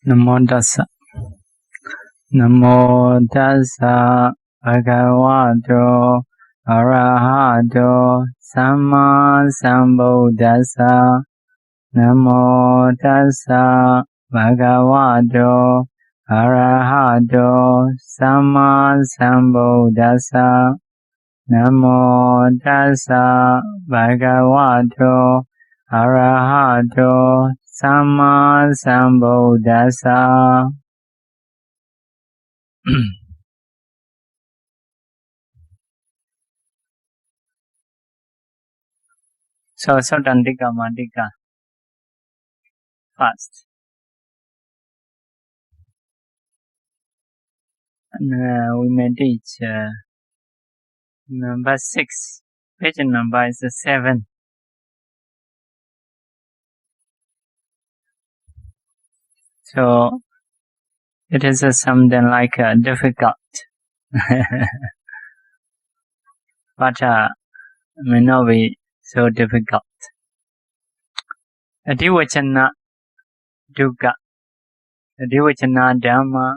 Namo tassa. Namo tassa bhagavato arahato samma sambuddhassa. Namo tassa bhagavato arahato samma sambuddhassa. Namo tassa bhagavato arahato samma sambuddhassa. So Suttantikadukamātikā first. And we may teach number 6. Page number is 7. So it is something like difficult, but may not be so difficult. Adivacana dukkha, adivacana dhamma,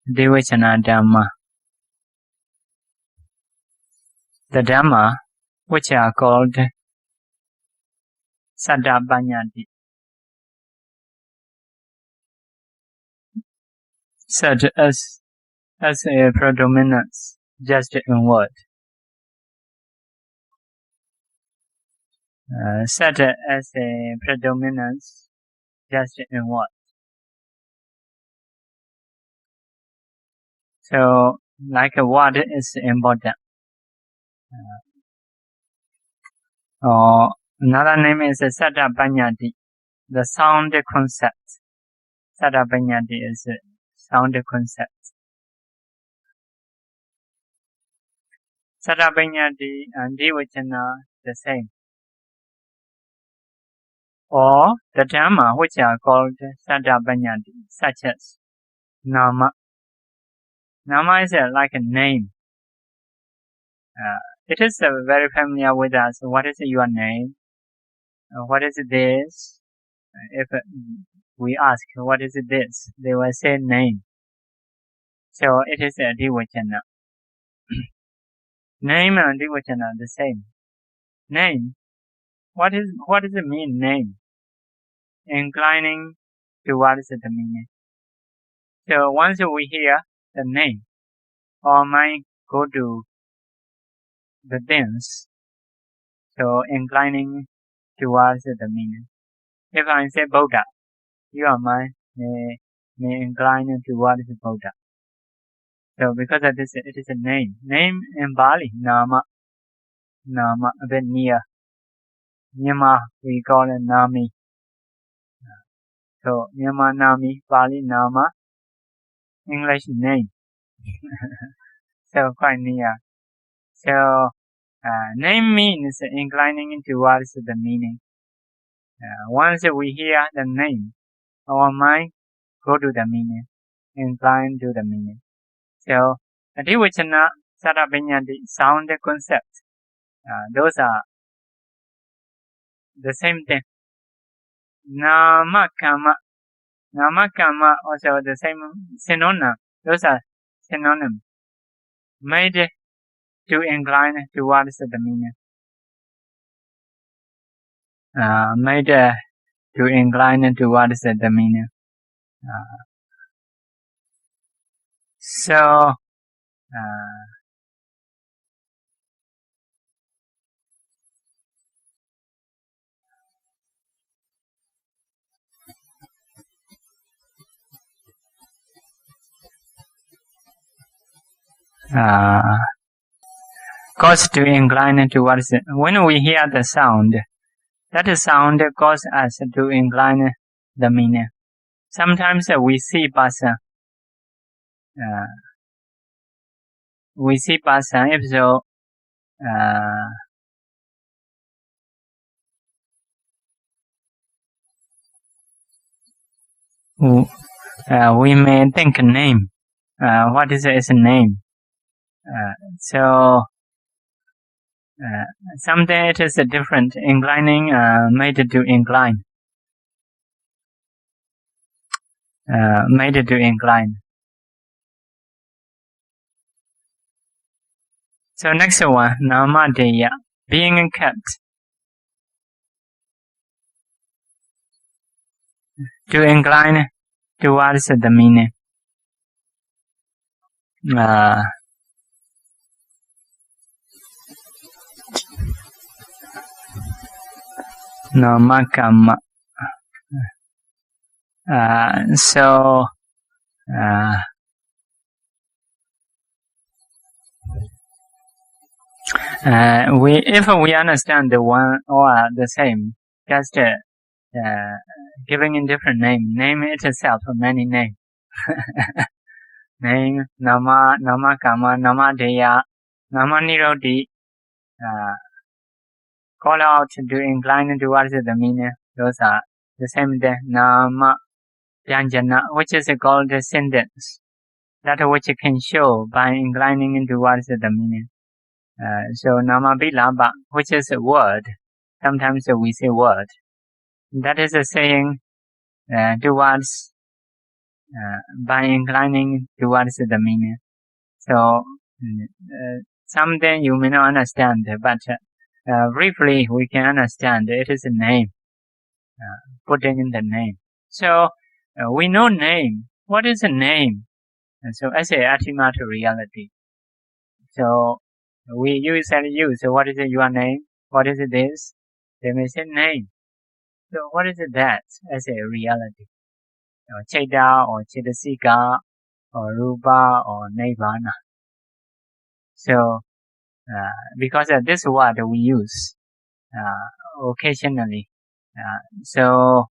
adivacana dhamma. The dhamma which are called Sutta such as a predominance just in word. Such as a predominance just in word. So, like a word is important. Or another name is Sutta, the sound concept. Sutta is a sound concept. Sutta and Divacana the same. Or the Dhamma which are called Sutta such as Nama. Nama is like a name. It is very familiar with us. What is your name? What is this? If we ask, what is this? They will say name. So it is a Divacana. Name and Divacana the same. Name. What does it mean, name? Inclining towards the meaning. So once we hear the name, our mind go to the things. So inclining towards the meaning. If I say Buddha, your mind may incline towards Buddha. So because of this, it is a name. Name in Bali, Nama. Nama, a bit near. Myanmar, we call it Nami. So Myanmar Nami, Bali Nama, English name. So quite near. So name means inclining towards the meaning. Once we hear the name, our mind go to the meaning, incline to the meaning. So Adivacana, Sutta, sound concept. Those are the same thing. Nama-kama also the same synonym. Those are synonyms. Made to incline towards the meaning. Made to incline towards the meaning. So cause to incline towards it. When we hear the sound, that sound causes us to incline the meaning. Sometimes we see person. If so, we may think name. What is its name? So something it is different, inclining, made to incline. made to incline. So next one, Namadeya, being kept. To incline towards the meaning. Namakama. So if we understand the one or the same, just giving a different name itself many names. Name, Nama, Namakama, Namadeya, Namaniroti, call out to incline towards the meaning. Those are the same thing. Nama, Janjana, which is called the sentence. That which can show by inclining towards the meaning. So Namabilaba, which is a word. Sometimes we say word. That is a saying towards by inclining towards the meaning. So something you may not understand, but briefly we can understand. It is a name, putting in the name. So we know name. What is a name? So as a ultimate reality. So we usually use what is your name? What is this? They may say name. So what is that as a reality? Cheda or Chedasika or Rupa or Nirvana. So because this word we use occasionally, so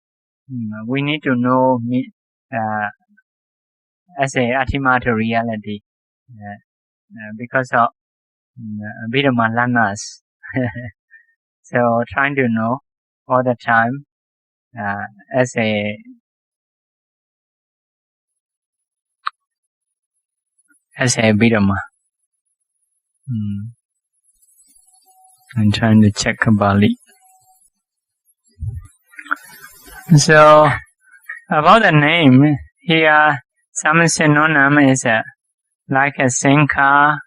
we need to know as a ultimate reality because of Abhidhamma lanas. So trying to know all the time as a Abhidhamma. I'm trying to check Bali. So about the name here, some synonym is like a Sinka.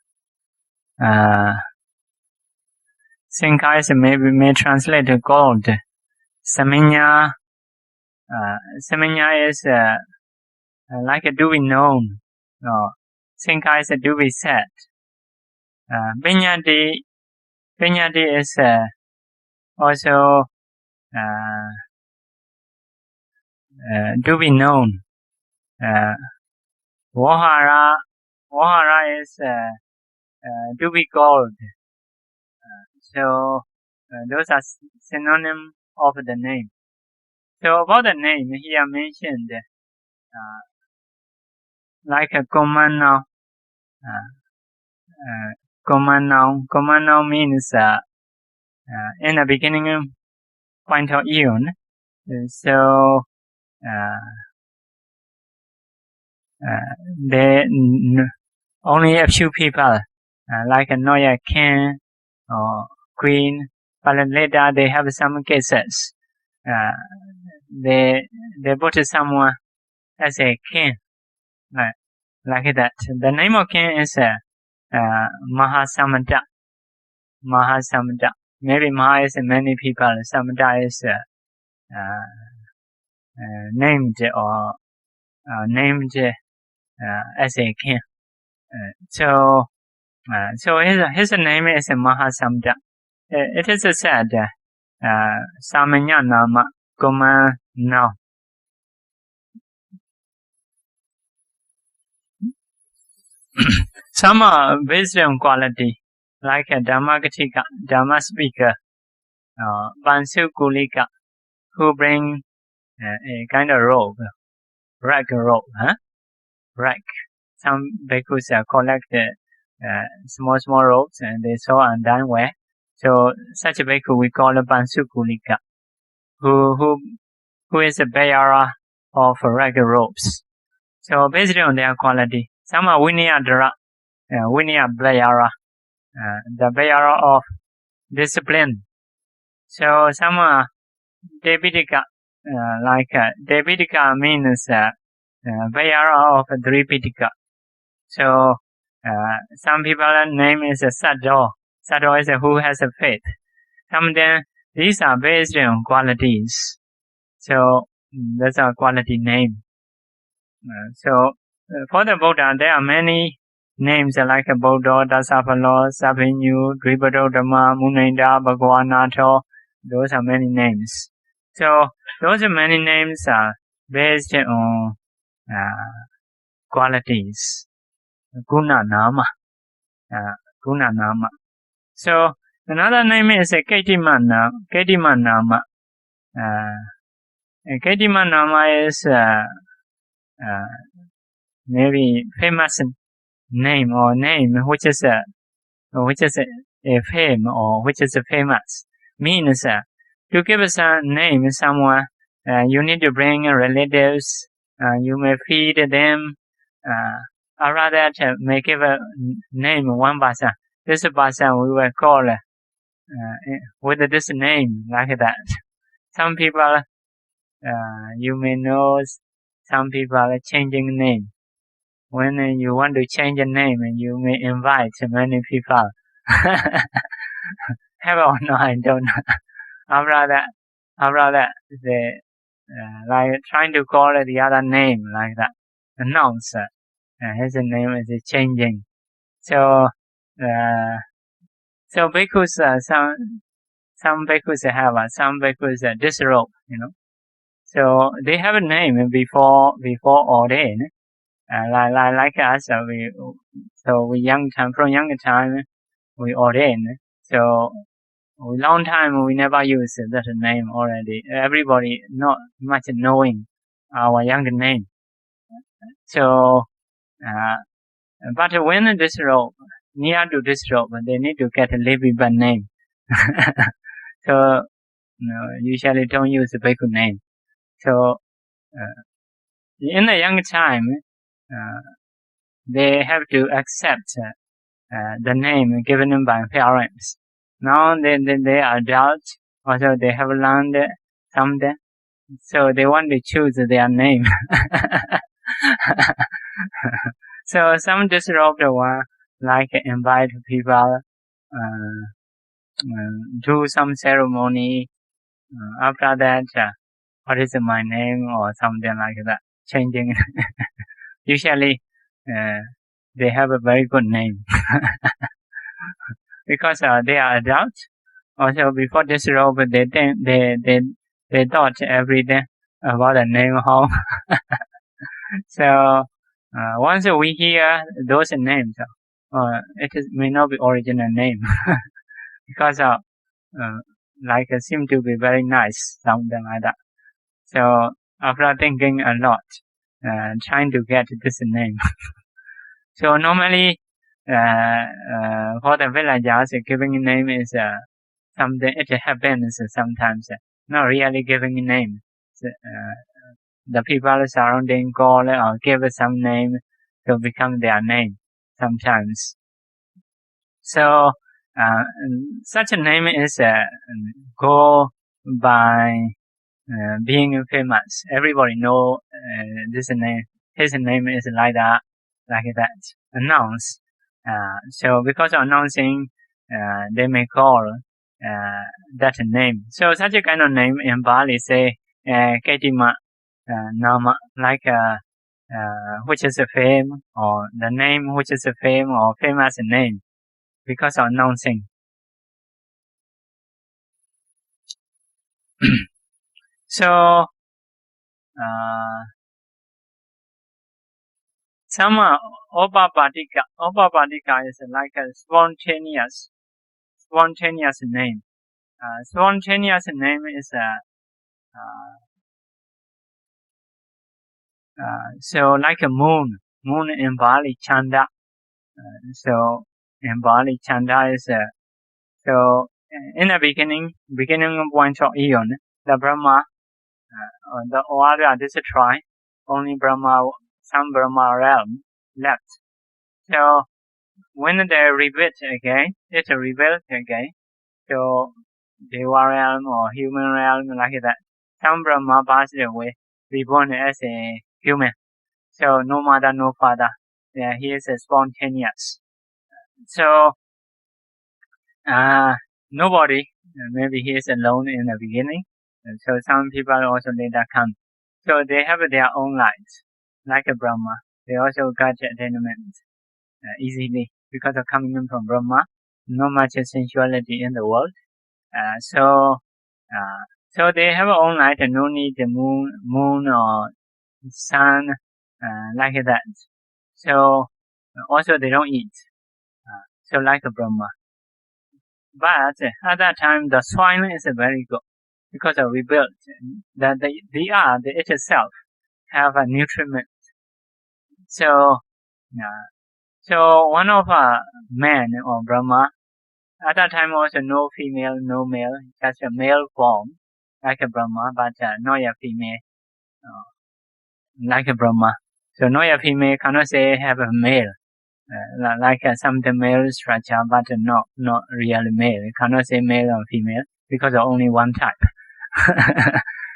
Sinka is may translate to gold. Samanya. Samanya is like a do be known. Sinka is a do be said. Vinyati is also do be known. Vahara is do be gold. So those are synonyms of the name. So about the name here mentioned like a common noun. Common noun means in the beginning point of view. So only a few people like a Noya king or queen, but later they have some cases. They put someone as a king, like that. The name of king is Mahasamanta. Mahasamanta. Maybe Maha is many people. Samanta is named or named as a king. So his name is Mahasamanta. It is said Samanya Nama Kuma No. Some wisdom quality like a Dhammagatika, Dhamma speaker, Bansukulika, who bring a kind of rope, rag rope, rag. Some bhikkhus collect small ropes and they sew and done well. So such a bhikkhu we call a Bansukulika, who is a bearer of rag ropes. So based on their quality, some are Vinayadara, Vinaya bearer, the bearer of discipline. So some are Devittika, like Devittika means pair of three Pitaka. So some people's name is Saddo. Saddo is who has a faith. Some of them, these are based on qualities. So that's a quality name. So for the Buddha, there are many names like Buddha, Dasapalo, Sabinyu, Dribadodama, Munenda, Bhagavanato. Those are many names. So those many names are based on qualities. Guna Nama. Guna Nama. So another name is Ketimana. Ketimanama. Ketimanama is maybe famous name or name which is a fame or which is famous. Means to give us a name someone, you need to bring relatives. You may feed them. Or rather, may give a name one person. This person we will call with this name like that. Some people, you may know, some people are changing name. When you want to change a name, you may invite many people. Have or not, I don't know. After that, they like trying to call the other name like that. Announce his name is changing. So bhikkhus, some bhikkhus have, some bhikkhus disrobe, So they have a name before ordain. Like us, we from young time we ordain. So long time we never use that name already. Everybody not much knowing our young name. So but when disrobe, near to disrobe, they need to get a living name. So usually don't use the bhikkhu name. So in the young time, they have to accept the name given by parents. Now they are adults, also they have learned something, so they want to choose their name. So some disrupted one like invite people, do some ceremony. After that, what is my name or something like that, changing. Usually, they have a very good name because they are adults. Also, before this robe, they thought every day about the name how. So once we hear those names, may not be original name because like seem to be very nice, something like that. So after thinking a lot, trying to get this name. So normally, for the villagers, giving a name is something. It happens sometimes. Not really giving a name. The people surrounding call or give some name to become their name sometimes. So such a name is go by being famous. Everybody know this name. His name is like that. Announce. So because of announcing, they may call that name. So such a kind of name in Bali say Ketima Nama, like which is a fame, or the name which is a fame or famous name because of announcing. So some Abhidhamma. Abhidhamma is like a spontaneous name. Spontaneous name is so like a moon in Bali, Chanda. So in Bali, Chanda is so in the beginning point of Eon, the Brahma, the order this try, only Brahma, some Brahma realm left. So when they rebuilt again, it's rebuilt again. So Deva realm or human realm like that. Some Brahma passed away, reborn as a human. So no mother, no father. Yeah, he is spontaneous. So nobody. Maybe he is alone in the beginning. So some people also later come. So they have their own lives, like a Brahma. They also got attainment easily because of coming in from Brahma. Not much sensuality in the world. So they have their own light and no need the moon or sun like that. So also they don't eat. So like a Brahma. But at that time the soil is very good because we built that the earth itself have a nutriment. So one of man or Brahma, at that time also no female, no male, just a male form like a Brahma, but not a female like a Brahma. So not a female cannot say have a male. Like some the male structure, but not really male. You cannot say male or female because of only one type.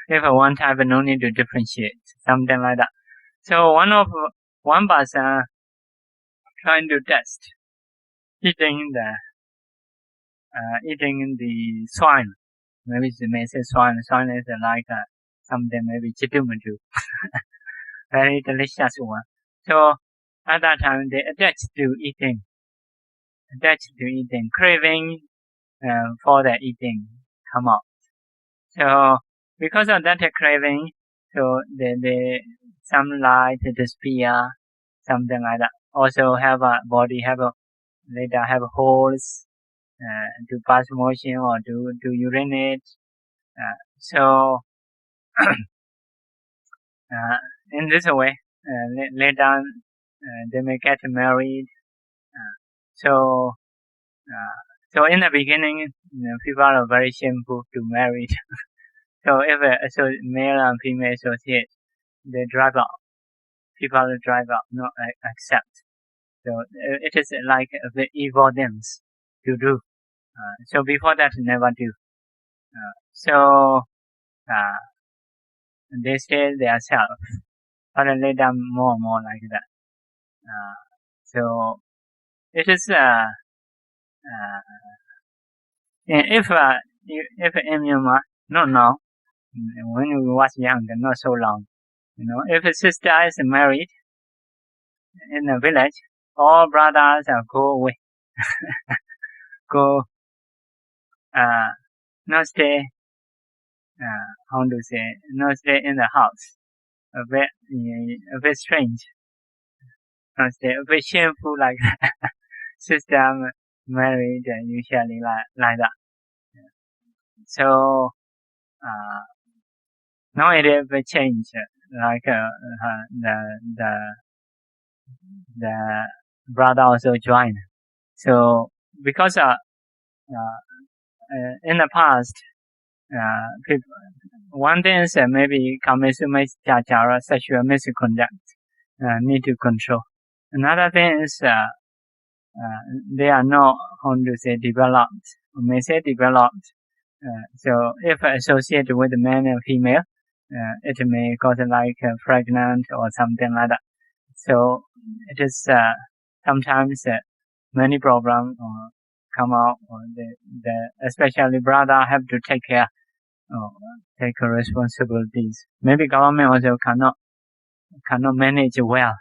If one type, no need to differentiate, something like that. So one person trying to test eating the swine. Maybe they may say swine. Swine is like something maybe chitumatu. Very delicious one. So at that time they attached to eating, craving for the eating come out. So because of that craving, so the some light disappear, something like that. Also have a body later have holes to pass motion or to urinate. So in this way, later they may get married. So in the beginning, people are very shameful to marry. So if male and female associate, they drive out. People drive out, not accept. So it is like the evil things to do. So before that, never do. So they stay themselves, but later more and more like that. So it is if in Myanmar, not now, when we was young, not so long, if a sister is married in a village, all brothers go away, go not stay. How to say? Not stay in the house. A bit strange. Not stay. A bit shameful like that. Sister married usually like that. So now it will change. Like the brother also joined. So because in the past, one thing is maybe sexual misconduct need to control. Another thing is they are not how to say developed. We may say developed. So if associated with male and female, it may cause like pregnant or something like that. So it is sometimes many problems come out. Or especially brother have to take care, take responsibilities. Maybe government also cannot manage well,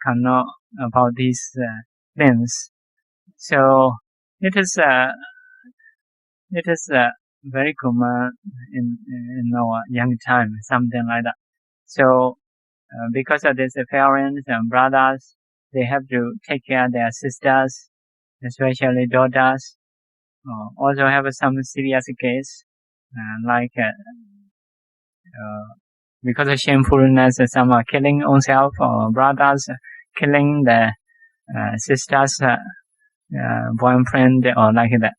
cannot about these things. So it is very common in our young time, something like that. So because of this, parents and brothers, they have to take care of their sisters, especially daughters. Also have some serious case, like because of shamefulness, some are killing oneself, or brothers killing the sisters' boyfriend, or like that.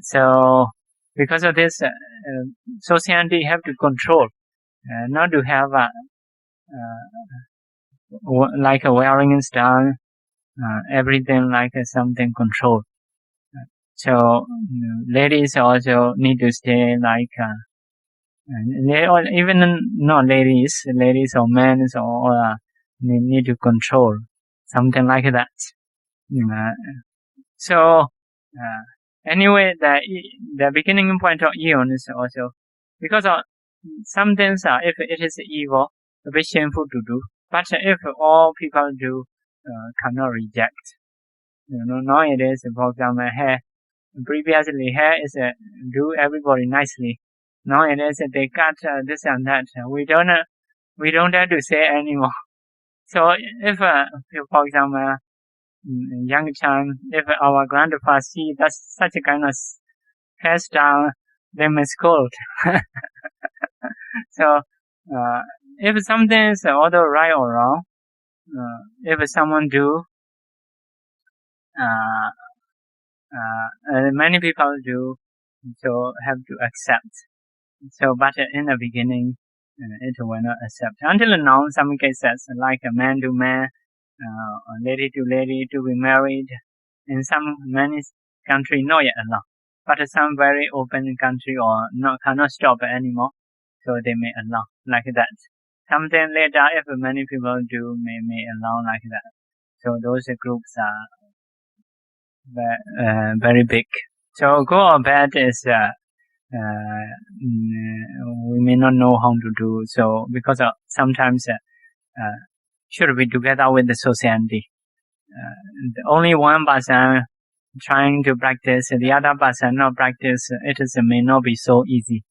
So because of this, society have to control, not to have like a wearing style, everything like something controlled. So ladies also need to stay like Even not ladies or men or need to control something like that. So anyway, the beginning point of Eon is also because of some things if it is evil, a bit shameful to do. But if all people do, cannot reject. Nowadays, for example, hair. Previously, hair is do everybody nicely. Nowadays, they cut this and that. We don't dare to say anymore. So if for example, young child, if our grandfather see that such a kind of hairstyle, they may scold. So if something is either right or wrong, if someone do, many people do, so have to accept. So, but in the beginning, it will not accept. Until now, some cases like a man to man, lady to lady to be married. In many countries, not yet allowed. But some very open country or cannot stop anymore, so they may allow like that. Something later, if many people do, may allow like that. So those groups are very big. So good or bad is we may not know how to do. So because sometimes should be together with the society. Only one person trying to practice, the other person not practice, may not be so easy.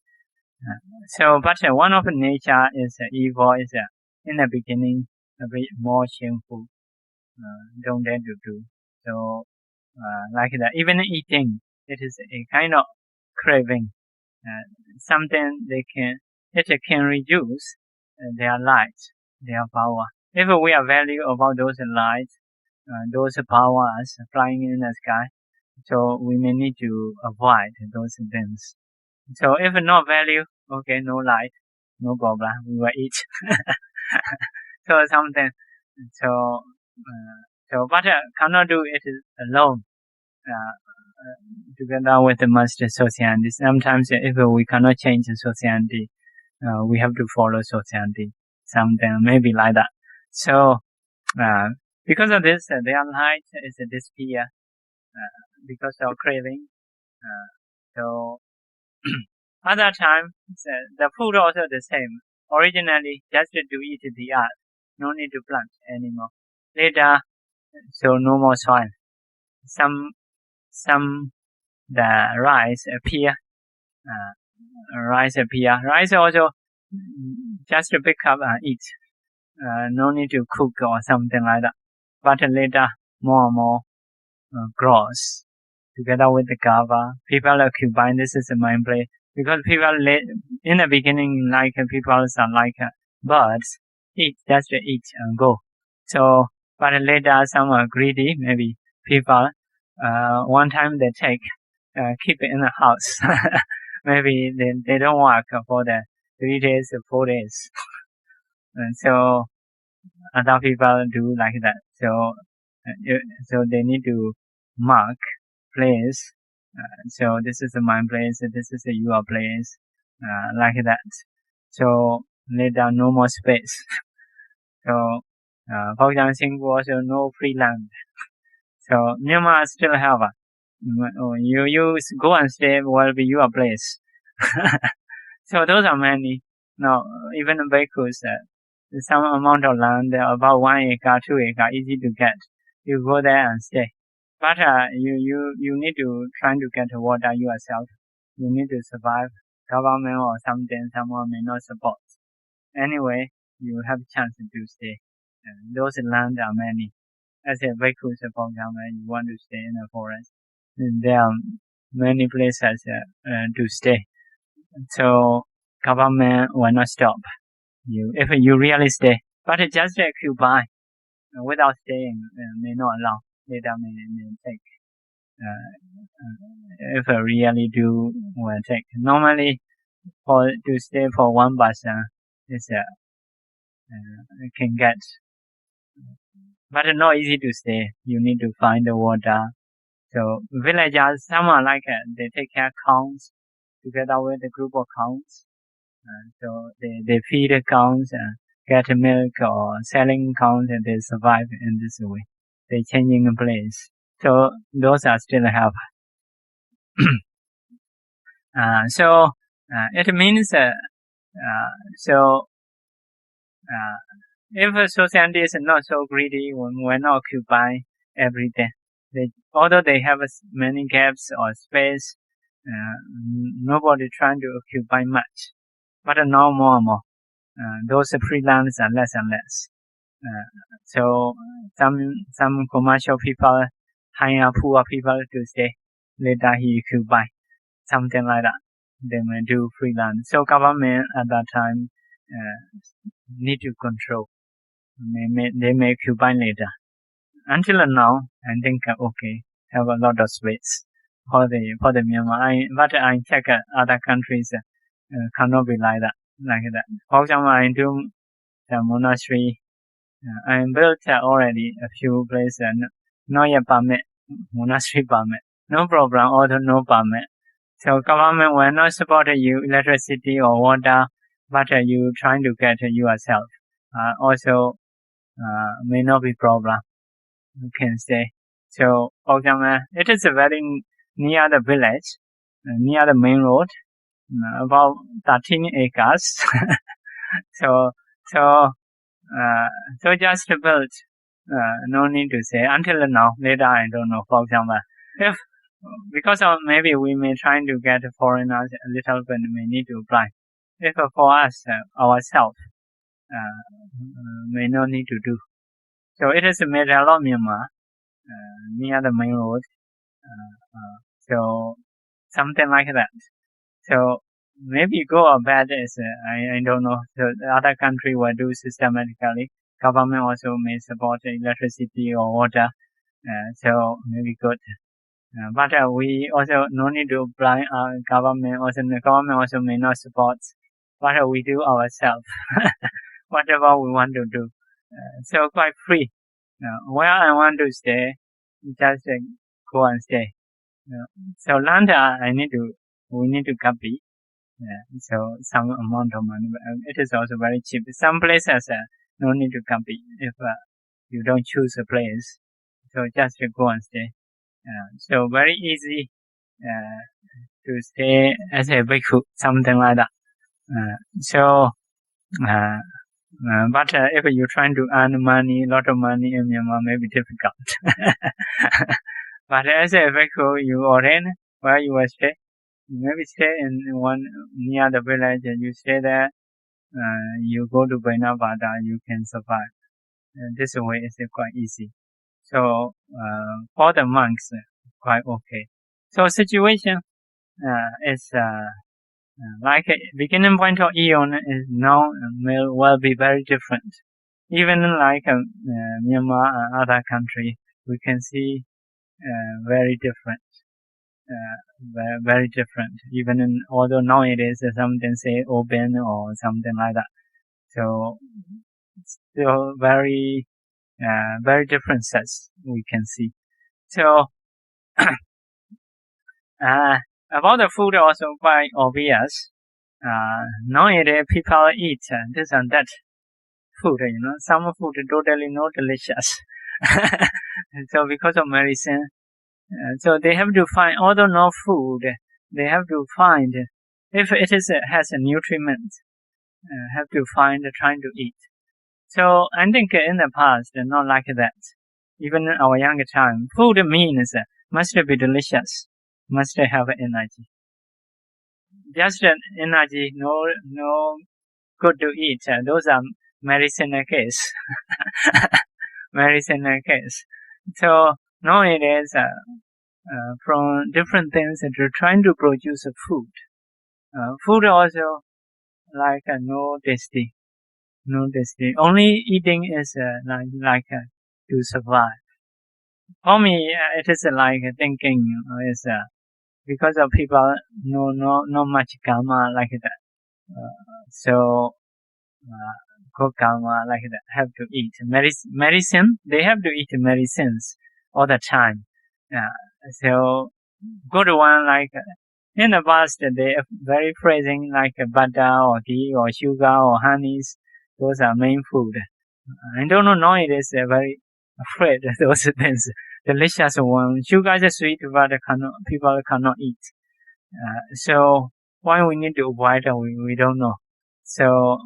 So, but one of nature is evil is in the beginning a bit more shameful. Don't dare to do. So, like that. Even eating, it is a kind of craving. Something it can reduce their light, their power. If we are value about those lights, those powers flying in the sky, so we may need to avoid those things. So if no value, okay, no light, no problem, we will eat. So something, so but cannot do it alone. Together with the master society. Sometimes if we cannot change the society, we have to follow society. Something maybe like that. So because of this, their light is disappear because of craving. So other time, the food also the same. Originally, just to eat the earth, no need to plant anymore. Later, so no more soil. Some the rice appear. Rice also just to pick up and eat. No need to cook or something like that. But later, more and more grows together with the kava. People occupy this is the main place because people in the beginning like people are like birds, just eat and go. So, but later some are greedy. Maybe people one time they take keep it in the house. Maybe they don't work for the 3 days or 4 days. And so other people do like that. So they need to mark place. So this is my place. This is your place. Like that. So later no more space. So for example, Singapore also no free land. So Myanmar still have you go and stay will be your place. So those are many. No, even bhikkhus, some amount of land, about 1 acre, 2 acre, easy to get. You go there and stay. But you need to try to get water yourself. You need to survive. Government or something, someone may not support. Anyway, you have chance to stay. Those land are many. As a bhikkhus, for example, you want to stay in the forest. There are many places to stay. So government will not stop you if you really stay. But just occupy without staying may not allow. Later may take. If really do will take. Normally, to stay for one person is can get, but not easy to stay. You need to find the water. So villagers, some are like they take care of cows together with a group of cows. So they feed cows, get milk or selling cows, and they survive in this way. They changing place. So those are still help. So it means if a society is not so greedy, we're not occupy every day. Although they have many gaps or space, nobody trying to occupy much. But now more and more, those freelance are less and less. So some commercial people hire poor people to stay. Later he occupy something like that. They may do freelance. So government at that time need to control. They may occupy later. Until now, I think okay, have a lot of space for the Myanmar. But I check other countries cannot be like that. For example, I do the monastery. I built already a few places, not yet permit, monastery permit. No problem, although no permit. So government will not support you electricity or water, but you trying to get yourself. Also, may not be problem. You can say. So, for example, it is very near the village, near the main road, about 13 acres. So just built. No need to say until now. Later, I don't know. For example, if because of maybe we may try to get foreigners a little bit, may need to apply. If for us ourselves, may not need to do. So it is made a lot of Myanmar near the main road. So something like that. So maybe good or bad is I don't know. So the other country will do systematically. Government also may support electricity or water. So maybe good. But we also no need to apply government. Also the government also may not support. But we do ourselves. Whatever we want to do. So quite free. Where I want to stay, just go and stay. So land we need to copy. So some amount of money. It is also very cheap. Some places no need to copy if you don't choose a place. So just go and stay. So very easy to stay as a bhikkhu, something like that. But if you're trying to earn money, lot of money in Myanmar may be difficult. But as a bhikkhu, you ordain where you will stay. Maybe stay in one near the village and you stay there. You go to Bainavada, you can survive. This way is quite easy. So for the monks, quite okay. So situation is like beginning point of Eon is now will be very different. Even like Myanmar and other country, we can see very different. Very different. Even although nowadays something say open or something like that. So still very different sets we can see. So about the food also quite obvious. Nowadays people eat this and that food. Some food totally not delicious. So because of medicine. So they have to find, although no food, they have to find, if it has a nutriment, have to find trying to eat. So I think in the past, not like that. Even in our younger time, food means must be delicious, must have energy. Just energy, no good to eat. Those are medicinal case. Medicinal case. So nowadays, from different things that are trying to produce a food. Food also like no tasty. Only eating is like to survive. For me, it is like thinking is because of people no much karma like that. So good karma like that have to eat medicine. They have to eat medicines all the time. So good one like in the past, they are very phrasing like butter or ghee or sugar or honeys. Those are main food. I don't know, nowadays they're very afraid of those things. Delicious one. Sugar is sweet, but people cannot eat. So why we need to avoid it, we don't know. So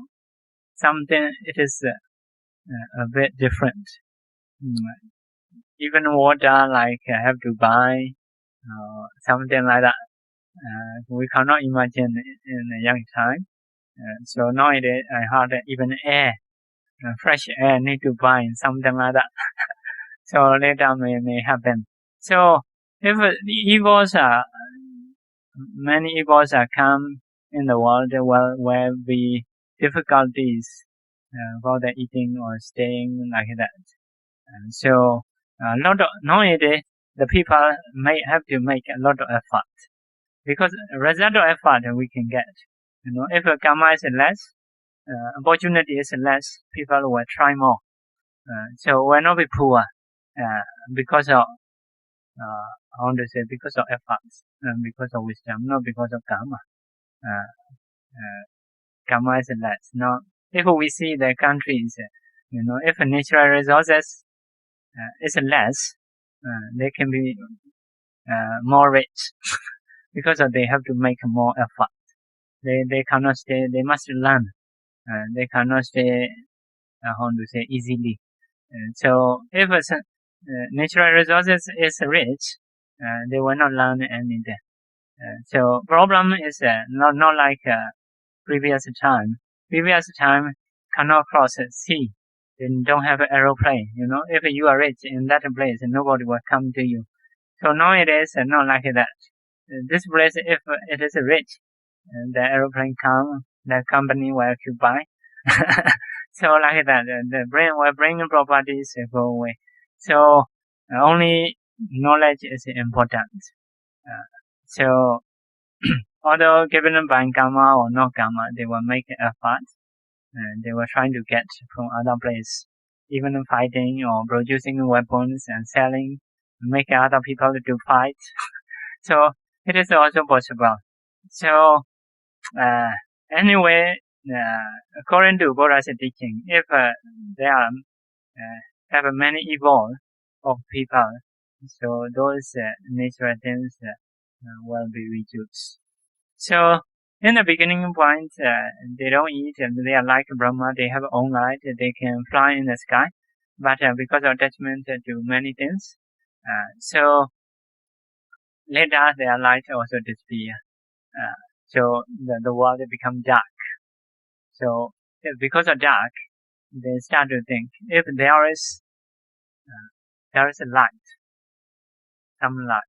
something, it is a bit different. Even water, like have to buy, something like that. We cannot imagine in a young time. So nowadays, I heard even air, fresh air need to buy, something like that. So later may happen. So if the evils are, many evils are come in the world, where be difficulties for the eating or staying like that. And so nowadays the people may have to make a lot of effort, because result of effort we can get. If karma is less, opportunity is less, people will try more. So will not be poor because of I want to say because of efforts, because of wisdom, not because of karma. Karma is less. Now, if we see the countries, if natural resources is less, they can be more rich because they have to make more effort. They cannot stay. They must learn. They cannot stay. How to say easily. So if natural resources is rich, they will not learn anything. So problem is not like previous time. Previous time cannot cross the sea. They don't have an aeroplane. If you are rich in that place, nobody will come to you. So nowadays, not like that. This place, if it is rich, the aeroplane come, the company will occupy. So like that, the brain will bring properties go away. So only knowledge is important. So although given by karma or no karma, they will make effort. They were trying to get from other place, even fighting or producing weapons and selling, make other people to fight. So it is also possible. So anyway, according to Buddha's teaching, if there are have many evil of people, so those natural things will be reduced. So in the beginning point, they don't eat, and they are like Brahma. They have own light. They can fly in the sky, but because of attachment to many things, so later their light also disappear. So the world become dark. So because of dark, they start to think, if there is a light, some light,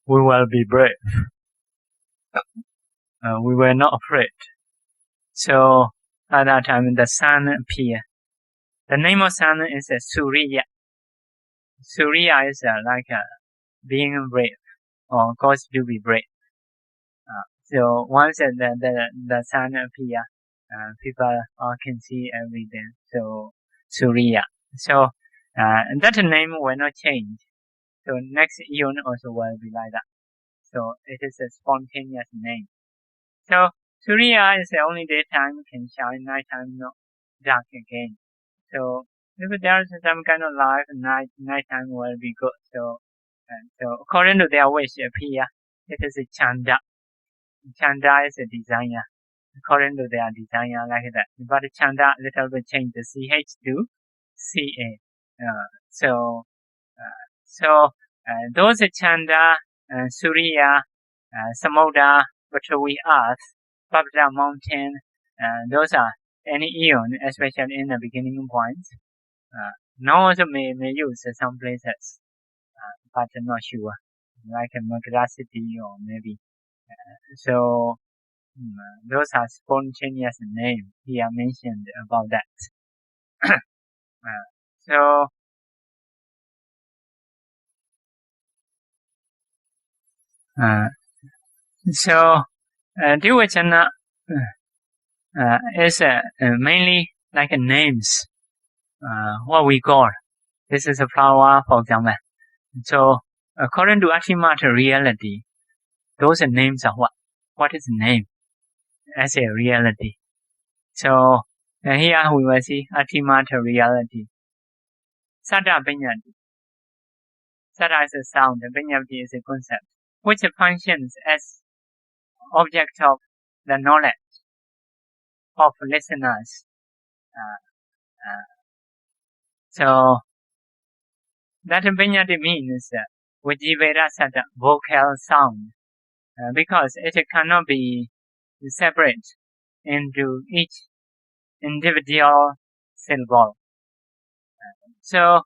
we will be brave. We were not afraid. So at that time, the sun appeared. The name of sun is Surya. Surya is like being brave, or cause to be brave. So once the sun appear, people all can see everything. So Surya. So that name will not change. So next eon also will be like that. So it is a spontaneous name. So Surya is the only daytime can shine, nighttime not dark again. So if there is some kind of life, nighttime will be good. So according to their wish appear, it is a chanda. Chanda is a designer. According to their designer like that. But chanda little bit change the CH to CA. Those chanda, Surya, Samudra, Prithvi, Earth, Babda mountain, those are any eon, especially in the beginning points. Now also may use some places, but I'm not sure, like Magda city or maybe. So those are spontaneous names here mentioned about that. So Dvivacana is mainly like names. What we call, this is a flower, for example. So according to Abhidhamma reality, those names are what? What is name as a reality? So here we will see Abhidhamma reality. Sutta Viññāti. Sutta is a sound, Viññāti is a concept, which functions as object of the knowledge of listeners. So that Viññāti means Vijivera Sutta, vocal sound, because it cannot be separate into each individual syllable. So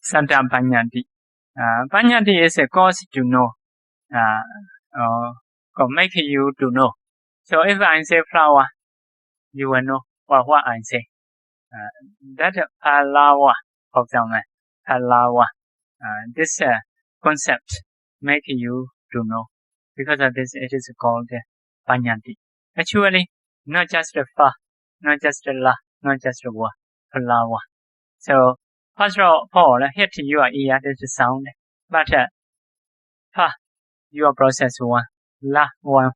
Sutta Viññāti. Viññāti is a cause to know, or make you to know. So if I say flower, you will know what I say. That flower, for example, flower, this concept make you to know. Because of this, it is called Viññāti. Actually, not just a fa, not just a la, not just a wa, flower. So first of all, hit your ear, this is sound. But fa, your process one, la one,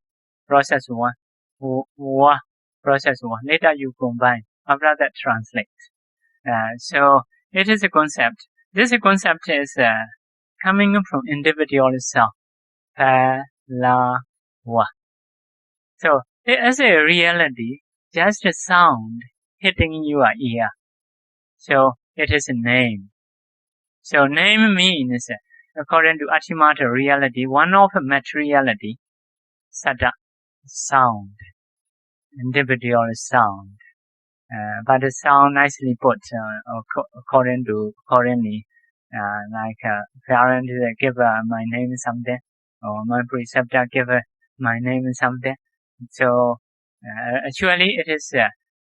process one, wa, process one. Later you combine. After that, translate. So it is a concept. This concept is coming from individual sound. Pa, la, wa. So it is a reality, just a sound hitting your ear. So it is a name. So name means, according to Abhidhamma reality, one of materiality, Sutta, sound, individual sound. But the sound nicely put, accordingly, like parent give my name something, or my preceptor give my name something. So actually it is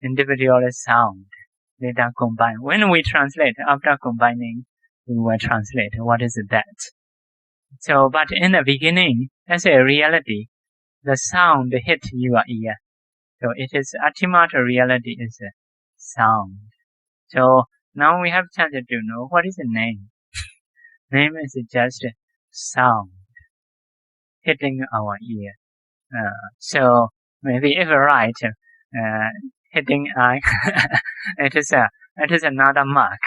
individual sound. Later combine. When we translate, after combining, we will translate what is that. So, but in the beginning, as a reality, the sound hit your ear. So it is Abhidhamma reality is a sound. So now we have chance to know what is the name. Name is just sound hitting our ear. So maybe if right, hitting eye, it is another mark.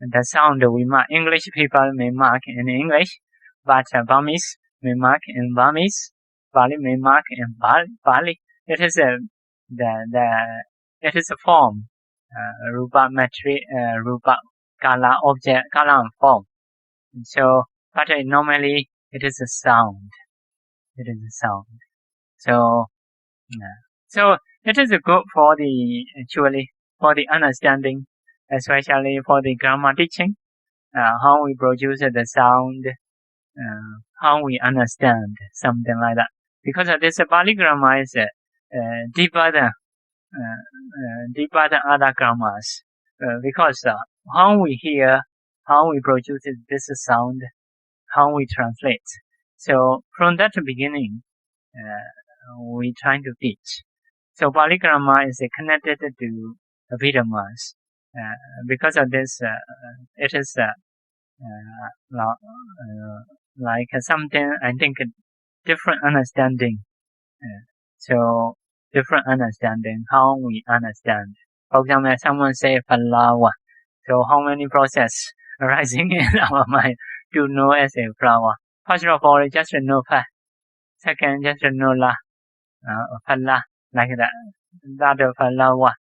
The sound we mark. English people may mark in English, but Burmese may mark in Burmese. Bali may mark in Bali. It is it is a form, rupa rupa kala object, kala and form. So, but normally it is a sound. It is a sound. So, so it is good for for the understanding, especially for the grammar teaching. How we produce the sound, how we understand something like that. Because this Pali grammar is deeper than other grammars. Because how we hear, how we produce this sound, how we translate. So from that beginning, we try to teach. So Pali grammar is connected to Abhidhammas. Because of this, it is like something, I think, different understanding. So different understanding, how we understand. For example, someone say flower. So how many process arising in our mind to know as a flower? First of all, just know fa. Second, just know la. Fala, like that. That flower,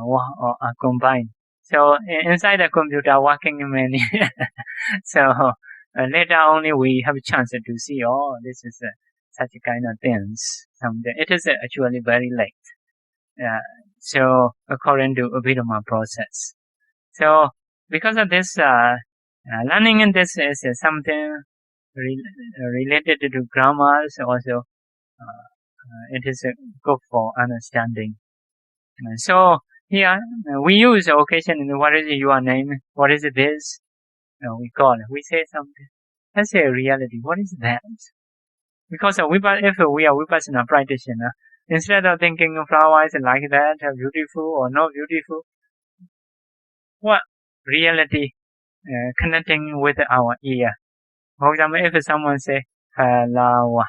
or combined. So inside the computer, working many. So later only we have a chance to see, oh, this is such kind of things. It is actually very late. So according to Abhidhamma process. So because of this, learning in this is something related to grammars. Also, it is good for understanding. So here we use occasionally, what is your name? What is this? We call it. We say something. That's a reality. What is that? Because if we are Vipassana practitioner, Instead of thinking flowers like that, beautiful or not beautiful, what reality connecting with our ear? For example, if someone say flower,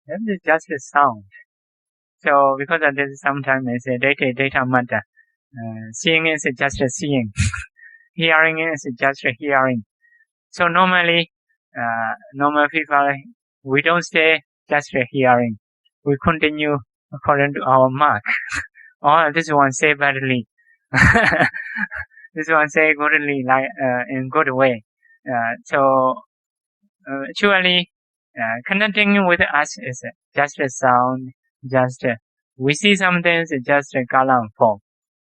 that is just a sound. So because of this, sometimes it's a data matter. Seeing is just a seeing. Hearing is just a hearing. So normally, normal people, we don't say just a hearing. We continue according to our mark. Oh, this one say badly. This one say goodly, like in good way. So actually, connecting with us is just a sound. Just we see something is just a color and form,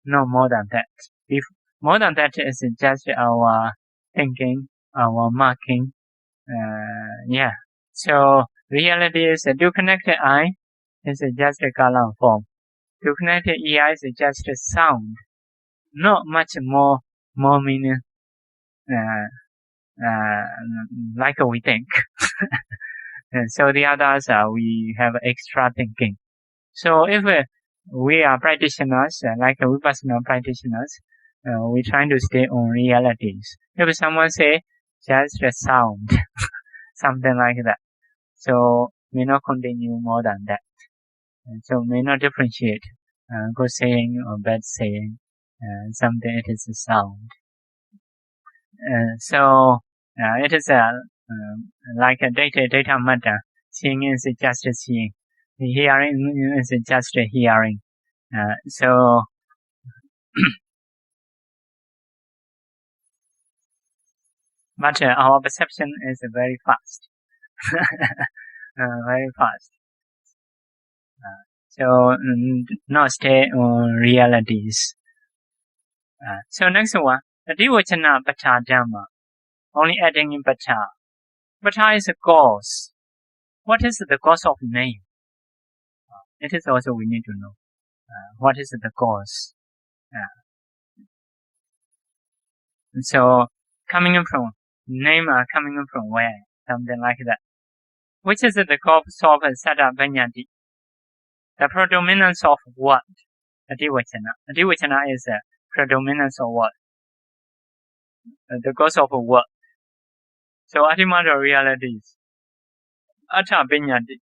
no more than that. If more than that is just our thinking, our marking. Yeah. So reality is to connect the eye is just a color and form. To connect the ear is just a sound. Not much more meaning like we think. And so the others we have extra thinking. So if we are practitioners, like Vipassana practitioners, we trying to stay on realities. If someone say just a sound, something like that, so may not continue more than that. And so may not differentiate good saying or bad saying. Something it is a sound. So it is like a data matter. Seeing is just a seeing. Hearing is just a hearing. So but our perception is very fast. Very fast. So not stay on realities. So next one, Adivachana Abhidhamma. Only adding in Bhatta. Bhatta is a cause. What is the cause of name? It is also we need to know. What is the cause? So coming from name are coming from where? Something like that. Which is the cause of Sutta Vanyati? The predominance of what? Adivachana. Adivachana is a predominance of what? The cause of what? So ultimate realities. Atta Vinyati.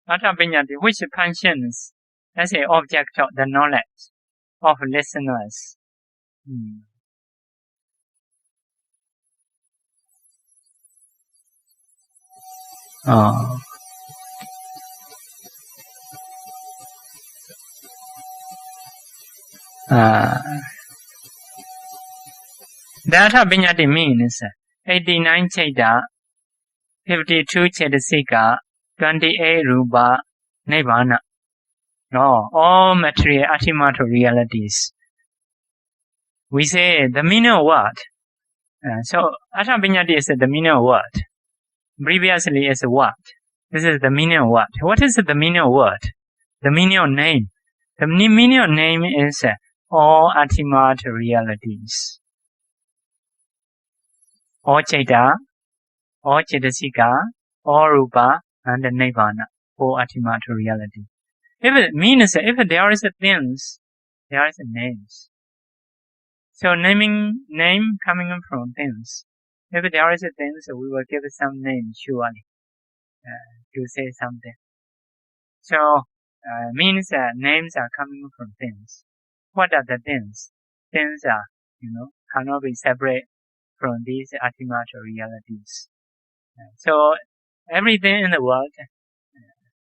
Atta Vinyati, which functions as an object of the knowledge of listeners. Oh. The Atta Vinyati means 89 Chaita, 52 Chetasika, 28 Rupa, Nibbana. No, all material ultimate realities. We say the meaning of what? So Atta Vinyati is the meaning of what? Previously is what? This is the meaning of what? What is the meaning of what? The meaning of name. The meaning of name is all ultimate realities. All Chaita, all Chetasika, all Rupa, and Nibbana. All ultimate reality. If it means if there is a things, there is a names. So name coming from things. If there is a things, we will give some name surely to say something. So means names are coming from things. What are the things? Things are cannot be separate from these ultimate realities. So everything in the world,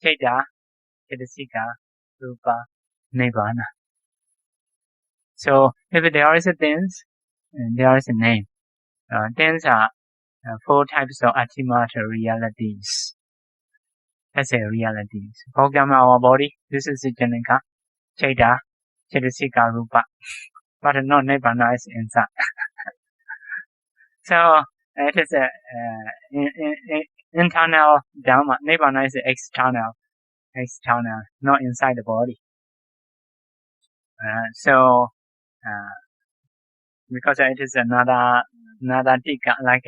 Chaita, Chetasika, Rupa, Nibbana. So if there is a things, there is a name. Things are 4 types of ultimate realities. That's a realities. For example, our body, this is Janaka, Chaita, Chetasika, Rupa. But not Nibbana is inside. So it is a internal Dhamma. Nibbana is external, not inside the body. So because it is another tika, like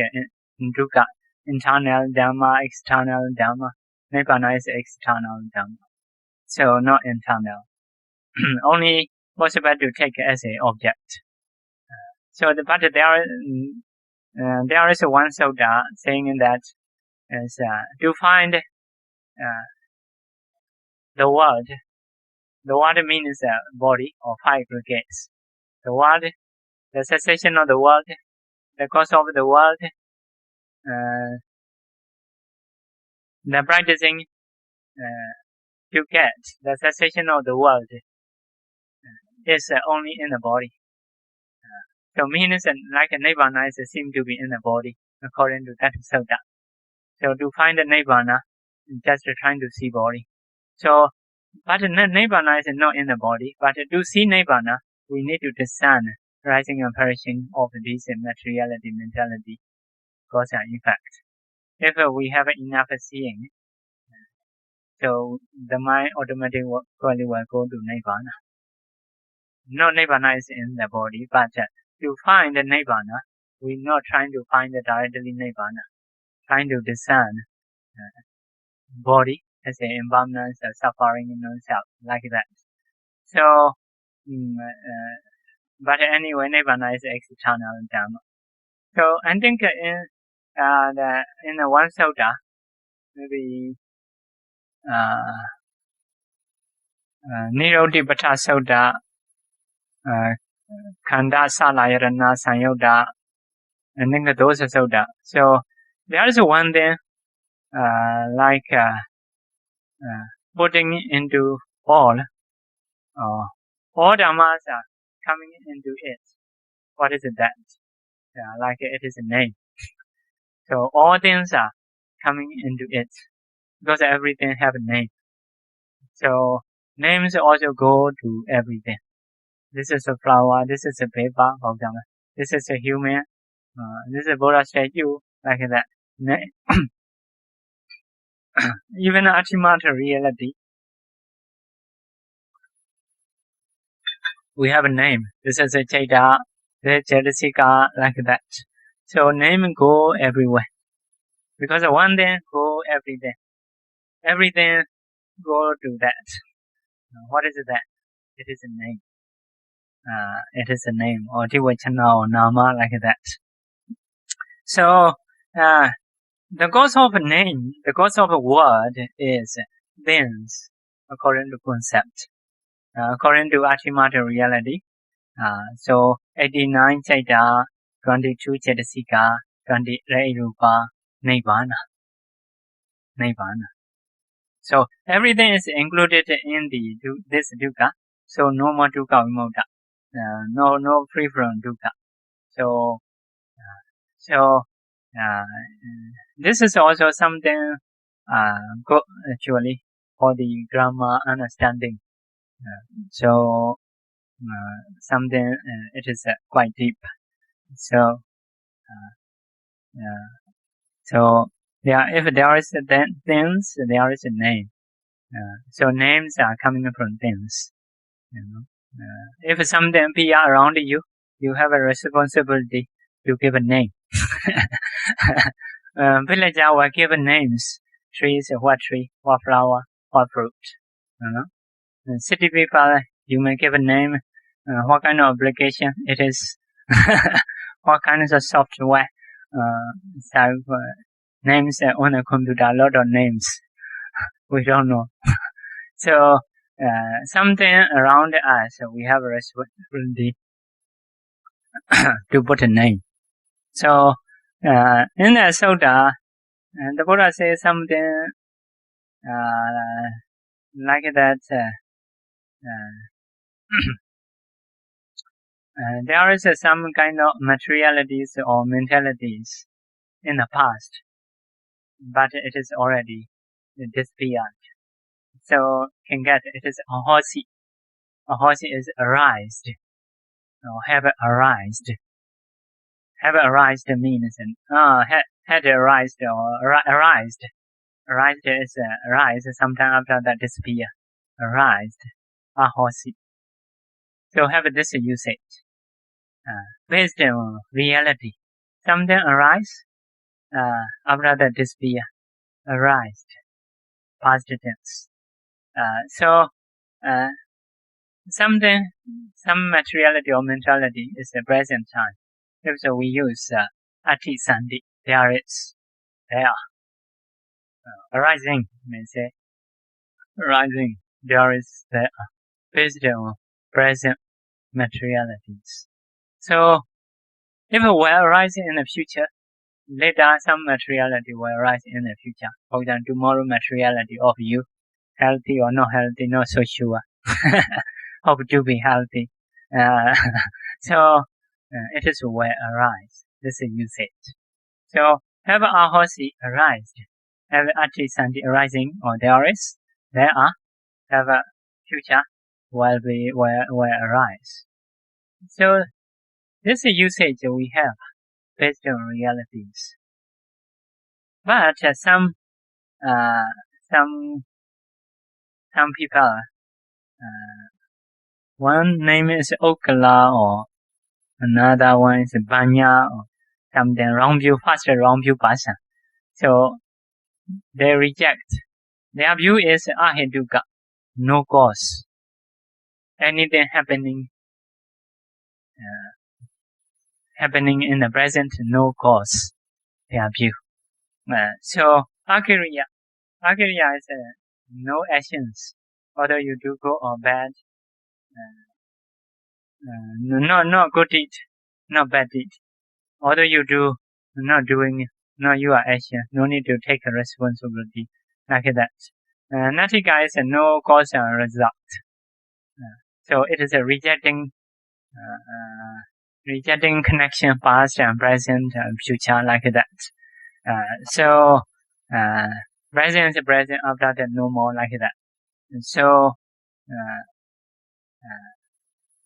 dukkha, internal Dhamma, external Dhamma. Nibbana is external Dhamma. so not internal. Only possible to take as an object. But there is one sutta saying that is to find the world. The world means body or five aggregates. The world, the cessation of the world, the cause of the world, the practicing to get the cessation of the world is only in the body. So means like a Nibbana is seem to be in the body according to that sutta. So to find the Nibbana, just trying to see body. So, but Nibbana is not in the body. But to see Nibbana, we need to discern rising and perishing of this materiality, mentality, cause and effect. If we have enough seeing, so the mind automatically will go to Nibbana. No Nibbana is in the body, but to find the Nibbana, we're not trying to find the directly Nibbana, trying to discern body as an impermanence, suffering in non-self, like that. So, but anyway, Nibbana is external Dhamma. So I think in the one sutta, maybe Nirodipata Sutta, Khanda Salayarana Sanyutta, and then those sutta. So there is one thing like putting into all dhammas are coming into it. What is that? Like it is a name. So all things are coming into it because everything have a name. So names also go to everything. This is a flower. This is a paper. For example, this is a human. This is a Buddha statue. Like that. Even ultimate reality, we have a name. This is a Chaita, this is Chatasika, like that. So name go everywhere. Because one thing go everything. Everything go to that. What is that? It is a name. It is a name or Tivachana or Nama, like that. So the cause of a name, the cause of a word is things according to concept. According to ultimate reality. So 89 Chaita, 22 Chatasika, 28 Rupa, Nibbana. So everything is included in this dukkha. So no more dukkha vimukta. No free from dukkha. So this is also something good actually for the grammar understanding. So something it is quite deep. So if there is things, there is a name. So names are coming from things. If something be around you, you have a responsibility to give a name. Villager will give names. Trees, what tree, what flower, what fruit. City people, you may give a name. What kind of application it is. What kind of software. Names on a computer, a lot of names. We don't know. So something around us, we have a responsibility to put a name. So in the sutta, the Buddha says something like that. There is some kind of materialities or mentalities in the past, but it is already disappeared. So can get it is ahosi. Ahosi is arised or have arised. Have arised means had arised or arised. Arised is arise sometime after that disappear. Arised. Ahosi. So have this usage. Based on reality. Something arise after that disappear. Arised. Past tense. So some materiality or mentality is the present time. If so, we use ati sandi. There are arising. May say arising. There is there based on present materialities. So if it will arise in the future, later some materiality will arise in the future. For example, tomorrow materiality of you, healthy or not healthy, not so sure. Hope to be healthy. So it is will arise. This is usage. So have ahosi arise, have ati sandi arising, or there are, have a future will arise. So this is usage we have based on realities. But some people, one name is Okala or another one is Banya or something wrong view, faster wrong view person. So they reject. Their view is aheduka, no cause. Anything happening in the present, no cause. Their view. So akiriya is no actions, whether you do good or bad. No good deed, no bad deed. Although you do not doing, no you are action, no need to take a responsibility like that. Natika is no cause and result. So it is a rejecting connection, past and present and future like that. So present is present, after that no more like that. So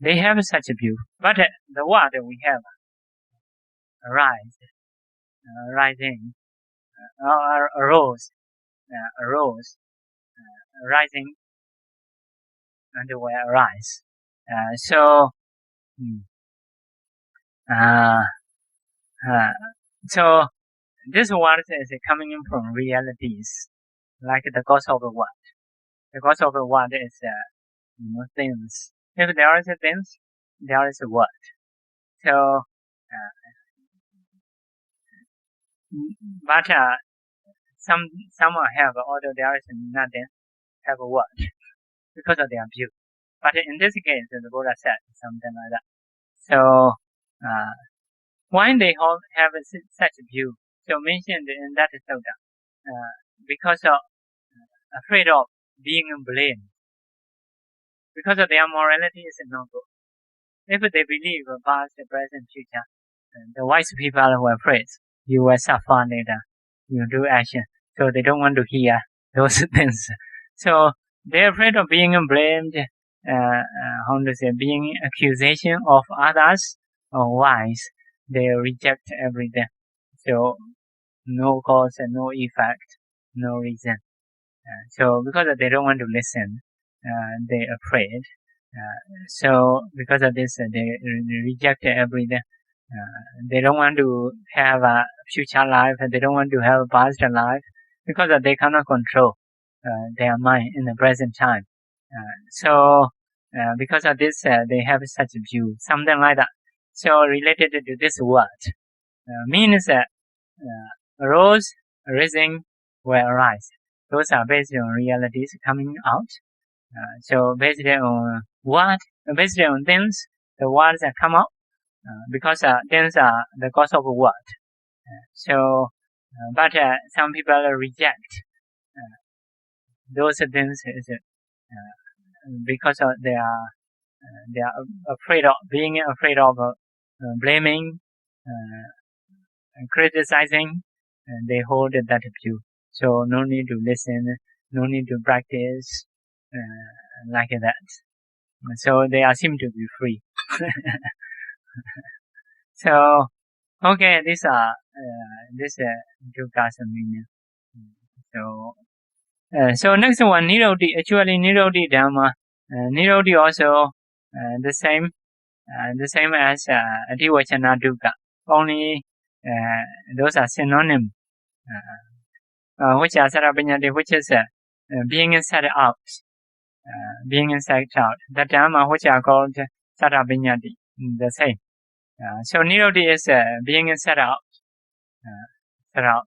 they have such a view, but the word we have arise, rising, arose, rising, and will arise. So this word is coming in from realities, like the cause of the word. The cause of the word is things. If there is a things, there is a word. So, but some have, although there is nothing, have a word because of their view. But in this case, the Buddha said something like that. So, why they have such a view? So mentioned in that Sutta, because of afraid of being blamed. Because of their morality is not good. If they believe past, present, future, the wise people were afraid you will suffer later. You do action, so they don't want to hear those things. So they're afraid of being blamed, being accusation of others or wise. They reject everything. So no cause and no effect, no reason. So because they don't want to listen, they're afraid. So because of this, they reject everything. They don't want to have a future life. They don't want to have a past life because they cannot control their mind in the present time. So because of this, they have such a view, something like that. So related to this word, means arose, rising, will arise. Those are based on realities coming out. So based on based on things, the words that come out, because things are the cause of word. So, but some people reject those things is because they are afraid of being afraid of blaming, criticizing, and they hold that view. So no need to listen, no need to practice like that. So they seem to be free. So okay, these are this dukkha meaning. So next one, Niroti. Actually, Niroti Dhamma. Niroti also the same as Adivachana dukkha. Only those are synonym. Which are Sarabhinyati, which is being set out. being set out. The Dhamma which are called Sattva Viññati, the same. So Nirodhi is being set out. Set out.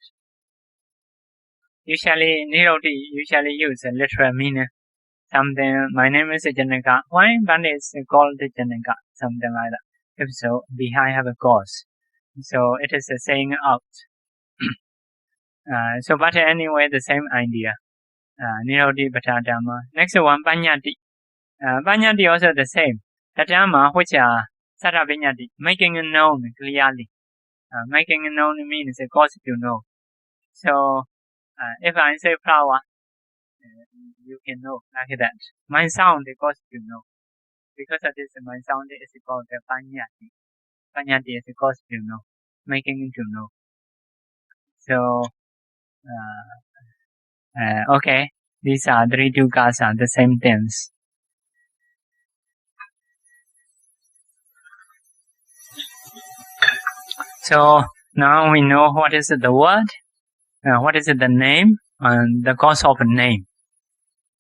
Usually Nirodhi usually use a literal meaning. Something. My name is Janaka. Why one is called Janaka? Something like that. If so, behind have a cause. So it is a saying out. So but anyway, the same idea. Nirodhi Bhatta Dhamma. Next one, Paññati. Paññati also the same. The Dhamma which are Sattva Viññati, making it known clearly. Making it known means a cause to know. So if I say flower, you can know like that. My sound is cause to know. Because of this, my sound is called Paññati. Paññati is cause to know, making it to know. So okay, these are three dukkha's are the same things. So now we know what is the word, what is the name, and the cause of name.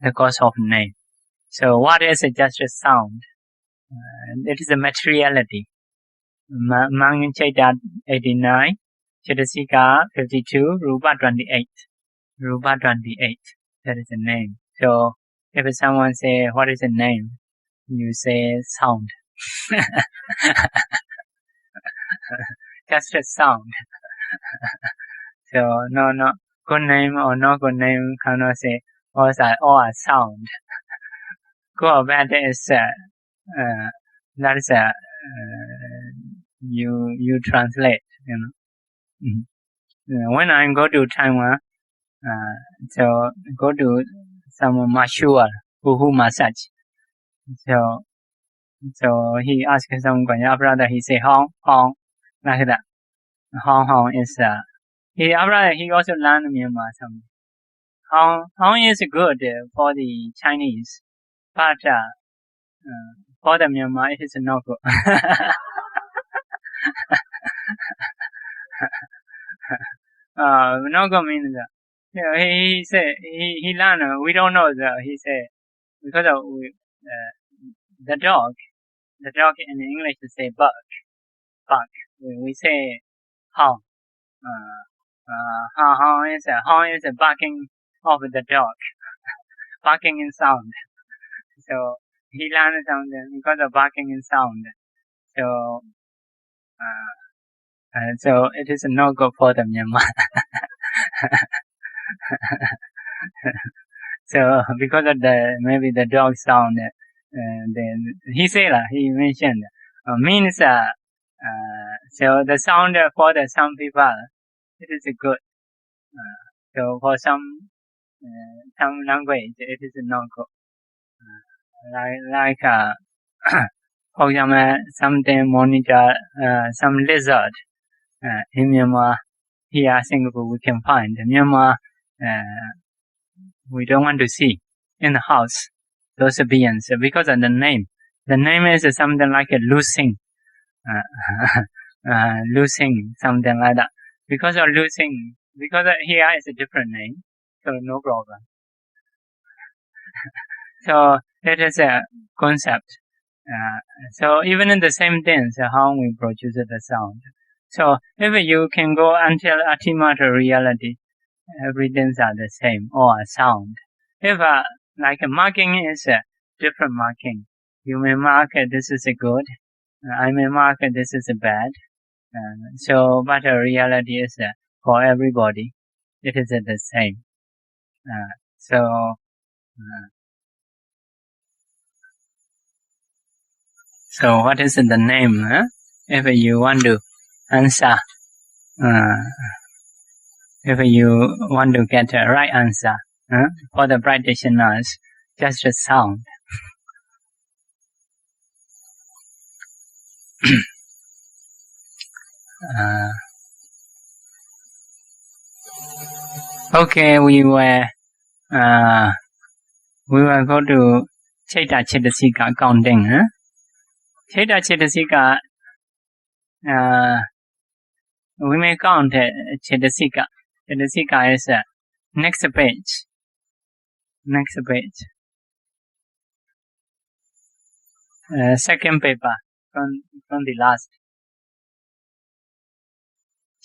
The cause of name. So what is just a sound? It is a materiality. Mangachaita 89, Chaittasika 52, Rupa 28. Rupa 28. That is a name. So if someone say what is a name, you say sound. Just a sound. So no good name or no good name cannot say all are sound. Good or bad is that is you translate, you know. When I go to Taiwan, so go to some masseur who massage. So he asked some brother, he say Hong like that. Hong is he also learned Myanmar some. Hong is good for the Chinese, but for the Myanmar it is not good. No good means he say he learned. We don't know he say because of the dog in English say buck. We say Hong. Hong is barking of the dog, barking in sound. So he learned something because of barking in sound. So it is no good for the Myanmar. So because of maybe the dog sound, then he mentioned means so the sound for some people it is good. So for some language it is not good. Like for example, something monitor some lizard in Myanmar. Here Singapore we can find. In Myanmar we don't want to see in the house those beings because of the name. The name is something like a losing, something like that. Because of losing, because here is a different name, so no problem. So it is a concept. So even in the same things, how we produce the sound. So if you can go until ultimate reality, everything are the same or sound. If like marking is a different marking, you may mark this is a good, I may mark this is a bad. So but the reality is for everybody, it is the same. So what is the name? If you want to answer, if you want to get a right answer for the practitioners, just a sound. Okay, we will go to Citta counting. Citta we may count Citta. Citta is next page. second paper from the last.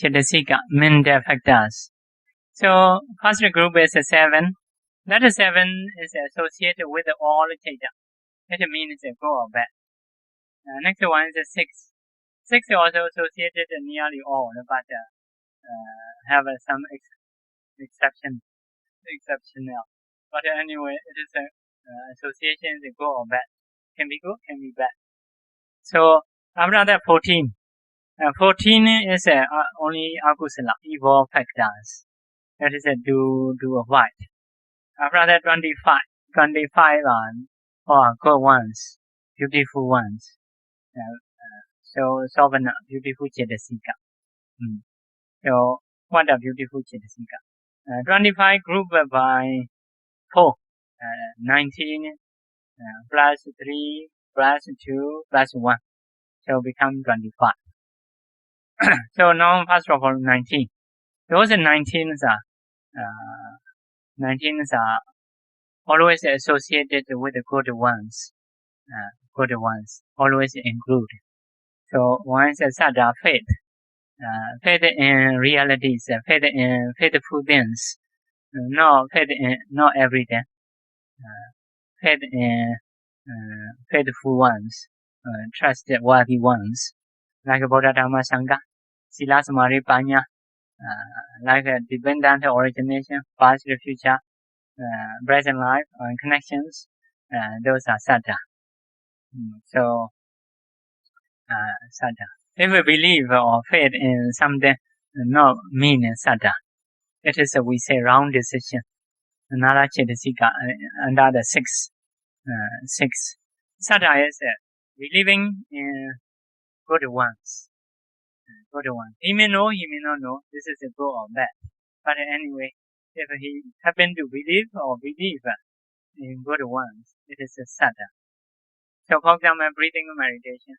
Cetasika, mental factors. So first group is 7. That 7 is associated with all citta. It means good or bad. Next one is 6. 6 is also associated nearly all, but have some exceptional. But anyway, it is association is good or bad. Can be good, can be bad. So after that 14. 14 is only akusala, evil factors. That is to avoid. After that 25. 25 are good ones, beautiful ones. So Sovana, beautiful Cetasika. So what are beautiful Cetasika? 25 grouped by 4. 19 plus 3 plus 2 plus 1. So become 25. So now first of all 19. Those 19s are always associated with the good ones. Good ones always include. So one is Saddha, faith. Faith in realities, faith in faithful things. Not faith in not everything. Faith in faithful ones, trustworthy ones, like Abhidhamma Sangha, Sila Samadhi Panya, like dependent origination, past, future, present life, connections. Those are Saddha. So Saddha. If we believe or faith in something, not mean Saddha. It is we say wrong decision. Another Cetasika under the 6. 6. Saddha is believing in good ones. Good ones. He may know, he may not know. This is a good or bad. But anyway, if he happen to believe in good ones, it is a Saddha. So for example, breathing meditation.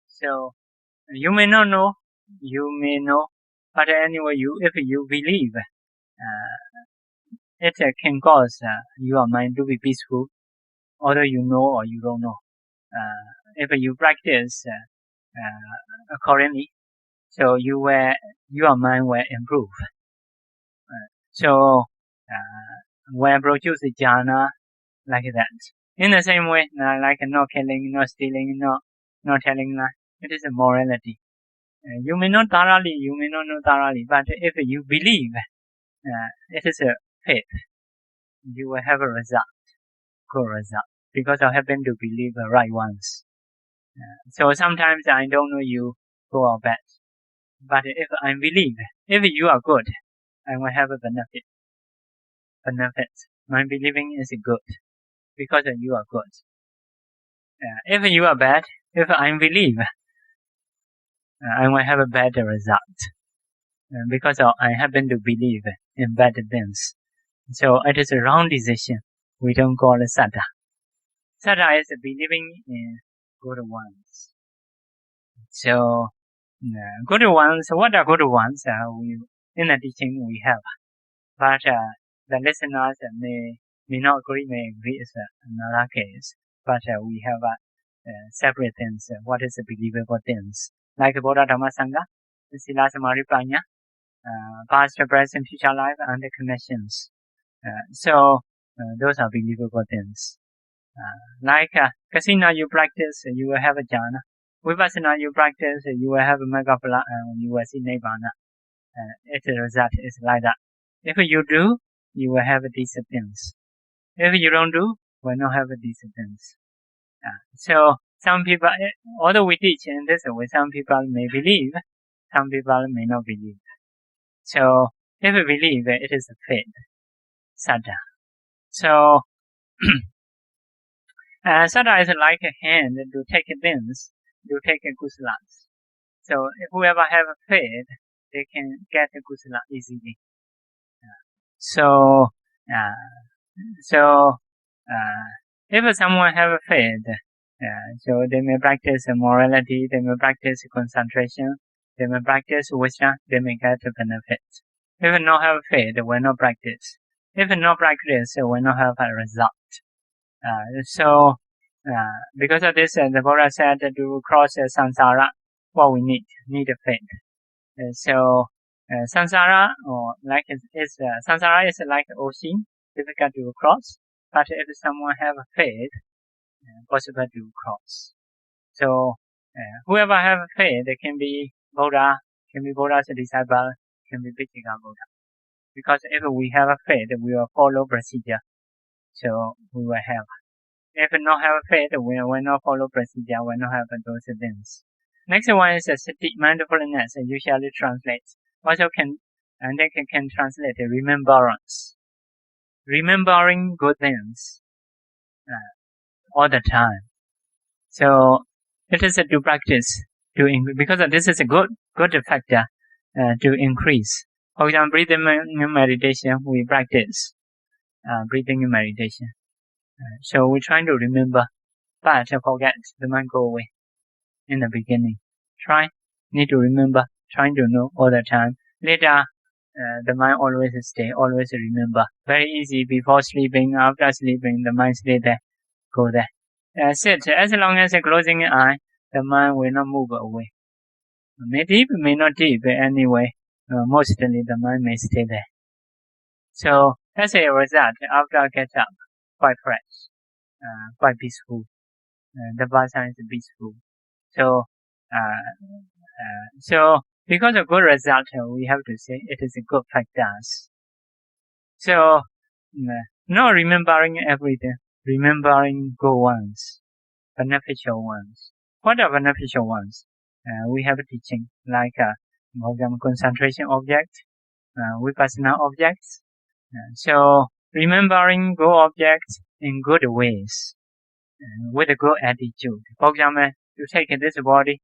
So you may not know, you may know, but anyway, if you believe, it can cause your mind to be peaceful, although you know or you don't know. If you practice accordingly, so your mind will improve. So when produce jhana like that. In the same way, like not killing, not stealing, not telling lies, it is a morality. You may not thoroughly, you may not know thoroughly, but if you believe, it is a faith. You will have a result, good result, because I happen to believe the right ones. So sometimes I don't know you good or bad, but if I believe, if you are good, I will have a benefit. My believing is good because you are good. If you are bad, if I believe, I will have a bad result because I happen to believe in bad things. So it is a wrong decision. We don't call it Saddha. Saddha is believing in good ones. So good ones, what are good ones? In the teaching we have, but the listeners may not agree, may agree is another case. But we have separate things. What is believable things? Like Abhidhamma Sangha, Sila Samadhi Panya, past, present, future life, and the connections. So those are believable things. Like Kasina, you practice, you will have a jhana. Vipassana, you practice, you will have a megaphala, and you will see nibbana. Its result is like that. If you do, you will have these things. If you don't do, will not have these things. So some people, although we teach in this way, some people may believe, some people may not believe. So if we believe, it is a faith, Saddha. So Saddha is like a hand to take things, to take kusalas. So if whoever have a faith, they can get a kusala easily. So if someone have a faith, so they may practice morality, they may practice concentration, they may practice wisdom, they may get benefits. If not have faith, they will not practice. If not practice, they will not have a result. So Because of this, the Buddha said to cross samsara, what we need a faith. Samsara, or like samsara is like an ocean, difficult to cross. But if someone have a faith, possible to cross. So whoever have faith, they can be Buddha, can be Buddha's disciple, can be Bhikkhu Buddha. Because if we have a faith, we will follow procedure. So we will have. If not have faith, we will not follow procedure, we will not have those things. Next one is sati, mindfulness, usually translates. Also can translate remembrance. Remembering good things all the time. So it is to practice because this is a good factor to increase. For example, breathing meditation, we practice breathing meditation. So we're trying to remember, but forget, the mind go away in the beginning. Need to remember, trying to know all the time. Later, the mind always remember. Very easy, before sleeping, after sleeping, the mind stay there, go there. Sit, as long as closing an eye, the mind will not move away. May deep, may not deep, anyway, mostly the mind may stay there. So, as a result, after I get up, quite fresh, quite peaceful. The Vasa is peaceful. So because of good result, we have to say it is a good factors. So, not remembering everything, remembering good ones, beneficial ones. What are beneficial ones? We have a teaching like concentration object, vipassana objects. So remembering good objects in good ways, with a good attitude. For example, to take this body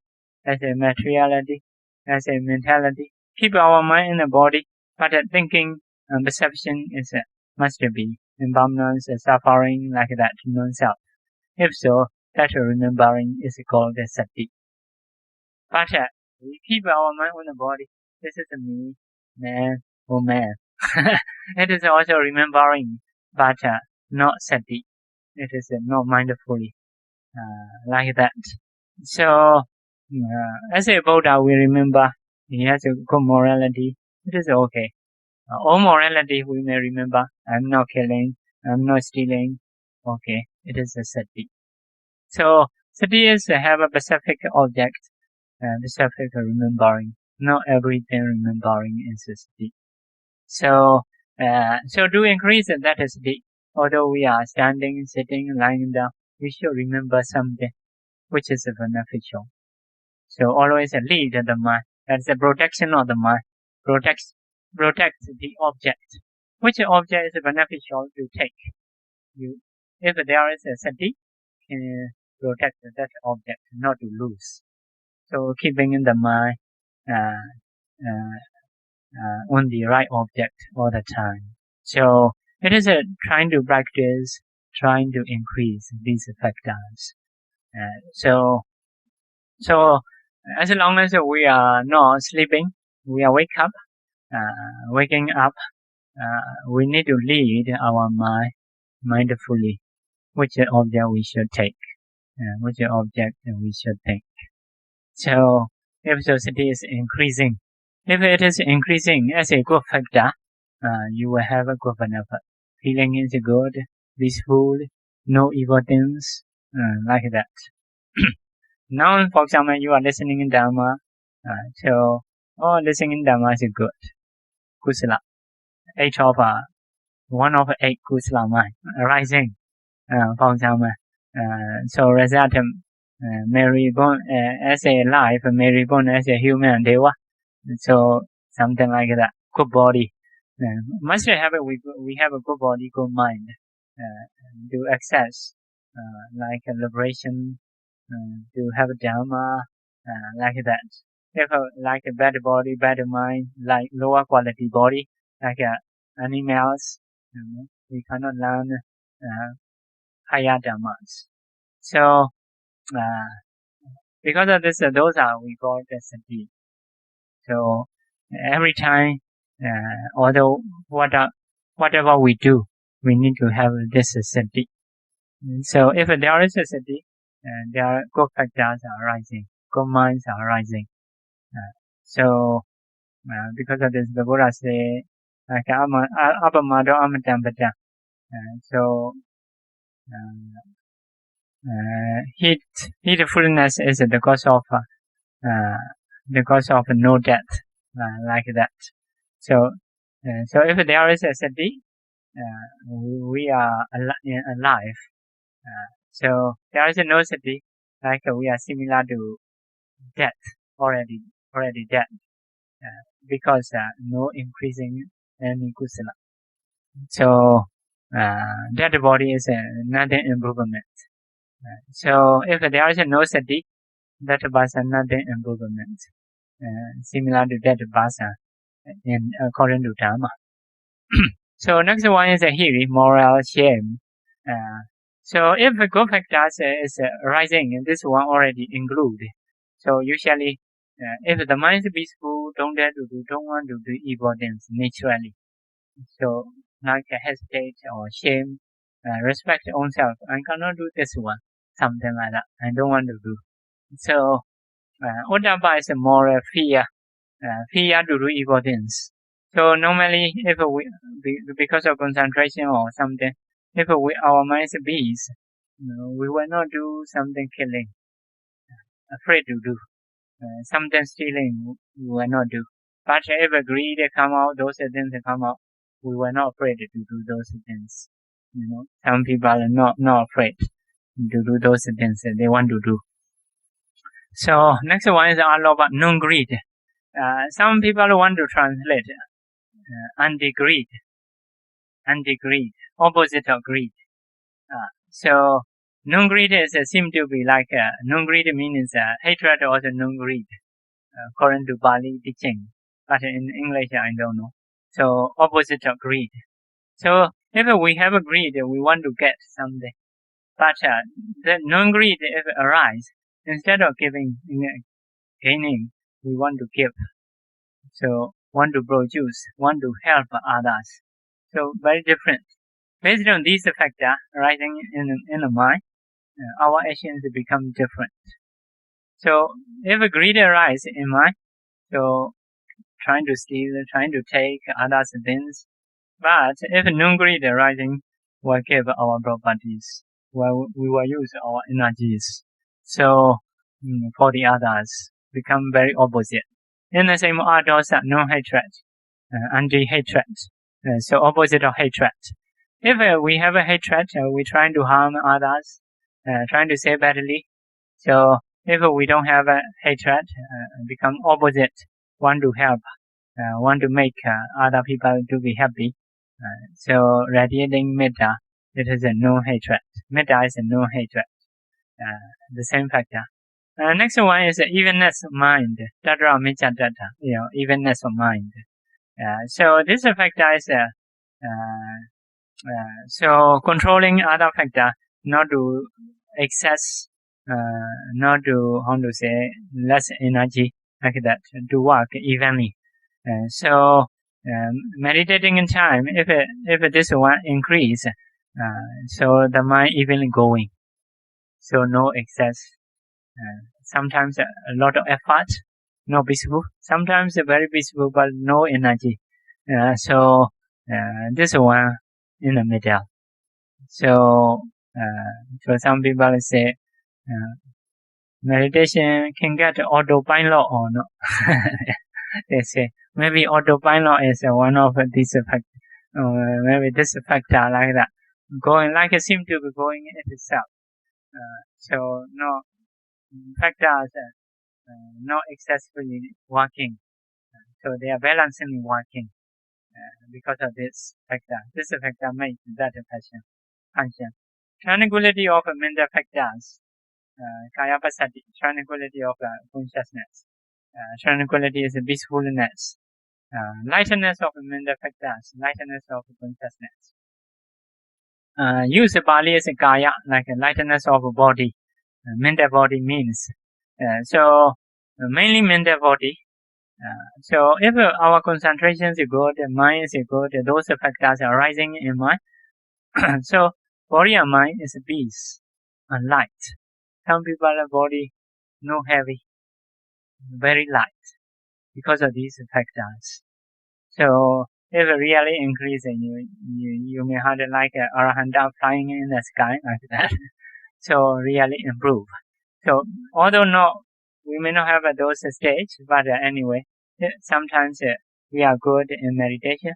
as a materiality, as a mentality, keep our mind in the body, but thinking and perception is must be impermanence, suffering, like that, non-self. If so, that remembering is called sati. But we keep our mind on the body. This is me, man, woman. It is also remembering, but not sati. It is not mindfully, like that. So, as a Buddha, we remember he has a good morality. It is okay. All morality we may remember. I'm not killing. I'm not stealing. Okay, it is a sati. So, sati is have a specific object, specific remembering. Not everything remembering is a sati. So to increase that sati, although we are standing, sitting, lying down, we should remember something which is beneficial. So always lead the mind. That's the protection of the mind. Protect the object. Which object is beneficial to take? If there is a sati, can protect that object, not to lose. So keeping in the mind on the right object all the time. So it is trying to practice, trying to increase these factors. So as long as we are not sleeping, we are waking up, we need to lead our mind mindfully. Which object we should take, which object we should think. So if society is increasing, if it is increasing as a good factor, you will have a good benefit. Feeling is good, peaceful, no evil things, like that. Now, for example, you are listening in Dhamma, listening in Dhamma is good. Kusala. One of 8 kusala mind arising. For example, so result, Mary born as a life, Mary born as a human deva. So something like that. Good body. Must have it. We have a good body, good mind. To access like a liberation, to have a Dhamma, like that. If like a bad body, bad mind, like lower quality body, like animals, we cannot learn higher Dhammas. So because of this, those are we call the sati. So every time, although whatever we do, we need to have this sati. So if there is a sati, there are good factors are arising, good minds are arising. So because of this, the Buddha say, like apamado amatambata. So heedfulness is the cause of no death, like that. So if there is a sati, we are alive. So there is no sati, like we are similar to death, already dead, because no increasing any kusala. So dead body is nothing improvement. So if there is no sati, that basa nothing improvement, similar to that basa in according to Dhamma. So next one is a hiri, moral shame. So if the good factors is arising, this one already included. So usually, if the mind is peaceful, don't want to do evil things naturally. So like hesitate or shame, respect oneself. I cannot do this one, something like that. I don't want to do. So Uddhava is more fear to do evil things. So normally, if we, because of concentration or something, if our mind is peace, we will not do something killing, afraid to do. Something stealing, we will not do. But if greed come out, those things come out, we were not afraid to do those things. Some people are not afraid to do those things that they want to do. So next one is alobha, non-greed. Some people want to translate anti-greed, opposite of greed. So non-greed is seem to be like non-greed means hatred or non-greed, according to Bali teaching. But in English, I don't know. So opposite of greed. So if we have a greed, we want to get something. But the non-greed if arise, instead of gaining, we want to give. So want to produce, want to help others. So very different. Based on these factors arising in the mind, our actions become different. So if a greed arises in mind, so trying to steal, trying to take others' things. But if non-greed arising, we'll give our properties. Well, we will use our energies. So for the others, become very opposite. In the same art also, non-hatred, anti-hatred. So opposite of hatred. If we have a hatred, we trying to harm others, trying to say badly. So if we don't have a hatred, become opposite, want to help, want to make other people to be happy. So radiating metta, it is a no hatred. Metta is a no hatred. The same factor. Next one is evenness of mind. Tatra micca tata, evenness of mind. So this factor is so controlling other factor, not to excess, not to less energy like that to work evenly. So meditating in time, if this one increase, so the mind even going. So no excess. Sometimes a lot of effort, no peaceful. Sometimes very peaceful but no energy. So this one in the middle. So some people say meditation can get autopilot or not. They say maybe autopilot is one of these factors. Maybe this factor like that, going like it seems to be going itself. So no factors not excessively working. So they are balancing working because of this factor. This factor makes that function. Tranquility of mental factors. Kaya pasati, tranquility of consciousness. Tranquility is peacefulness. Lightness of mental factors, lightness of consciousness. Use Pali as kaya, like lightness of body. Mental body means. So mainly mental body. So if our concentration is good, mind is good, those factors are rising in mind. So body and mind is peace and light. Some people body no heavy, very light because of these factors. So if it really increases, you may have like a arahanta flying in the sky like that. So really improve. So although we may not have those stages, but anyway, sometimes we are good in meditation.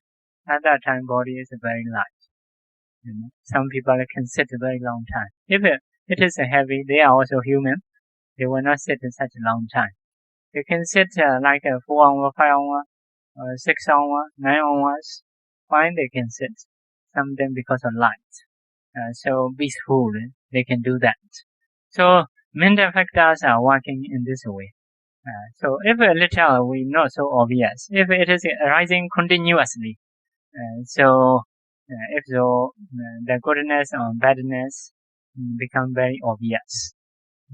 At that time, body is very light. Some people can sit a very long time. If it is heavy, they are also human. They will not sit such a long time. They can sit like 4 hours, 5 hours, 6 hours, 9 hours. Fine, they can sit. Some of them because of light. So peaceful, they can do that. So mental factors are working in this way. So if a little we not so obvious, if it is arising continuously, if so, the goodness or badness become very obvious.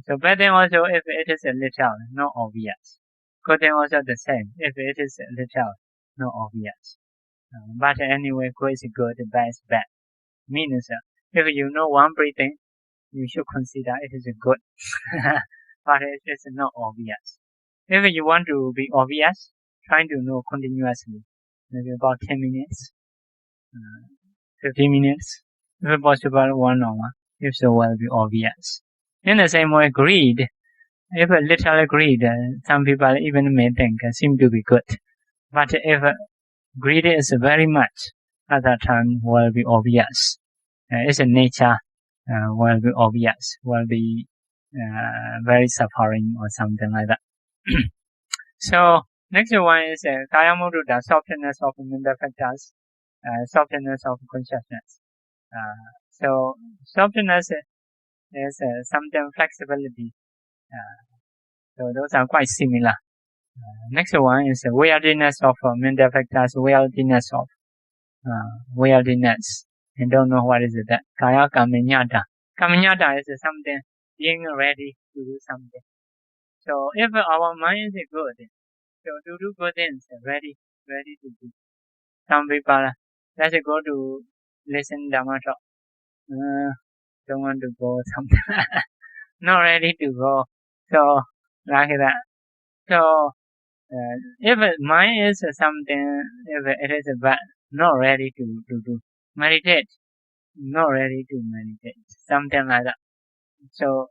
So bad thing also if it is a little not obvious. Good thing also the same if it is a little not obvious. But anyway, good is good, bad is bad. Means if you know one breathing, you should consider it is good, but it is not obvious. If you want to be obvious, try to know continuously, maybe about 10 minutes, 15 minutes, if possible 1 hour, if so will be obvious. In the same way, greed, if a little greed, some people even may think seem to be good, but if greed is very much, at that time will be obvious. It's a nature. Will be obvious, will be very suffering or something like that. So next one is kaya mudita, softness of mental factors, softness of consciousness. So softness is something flexibility. So those are quite similar. Next one is weirdness of mental factors, weirdness of weirdness. I don't know what is that. Kaya kamanyata. Kamanyata is something being ready to do something. So if our mind is good, so to do good things, ready to do. Some people, let's go to listen Dhamma talk. Don't want to go something. Not ready to go. So like that. So if mind is something, if it is bad, not ready to do. Meditate. Not ready to meditate, something like that. So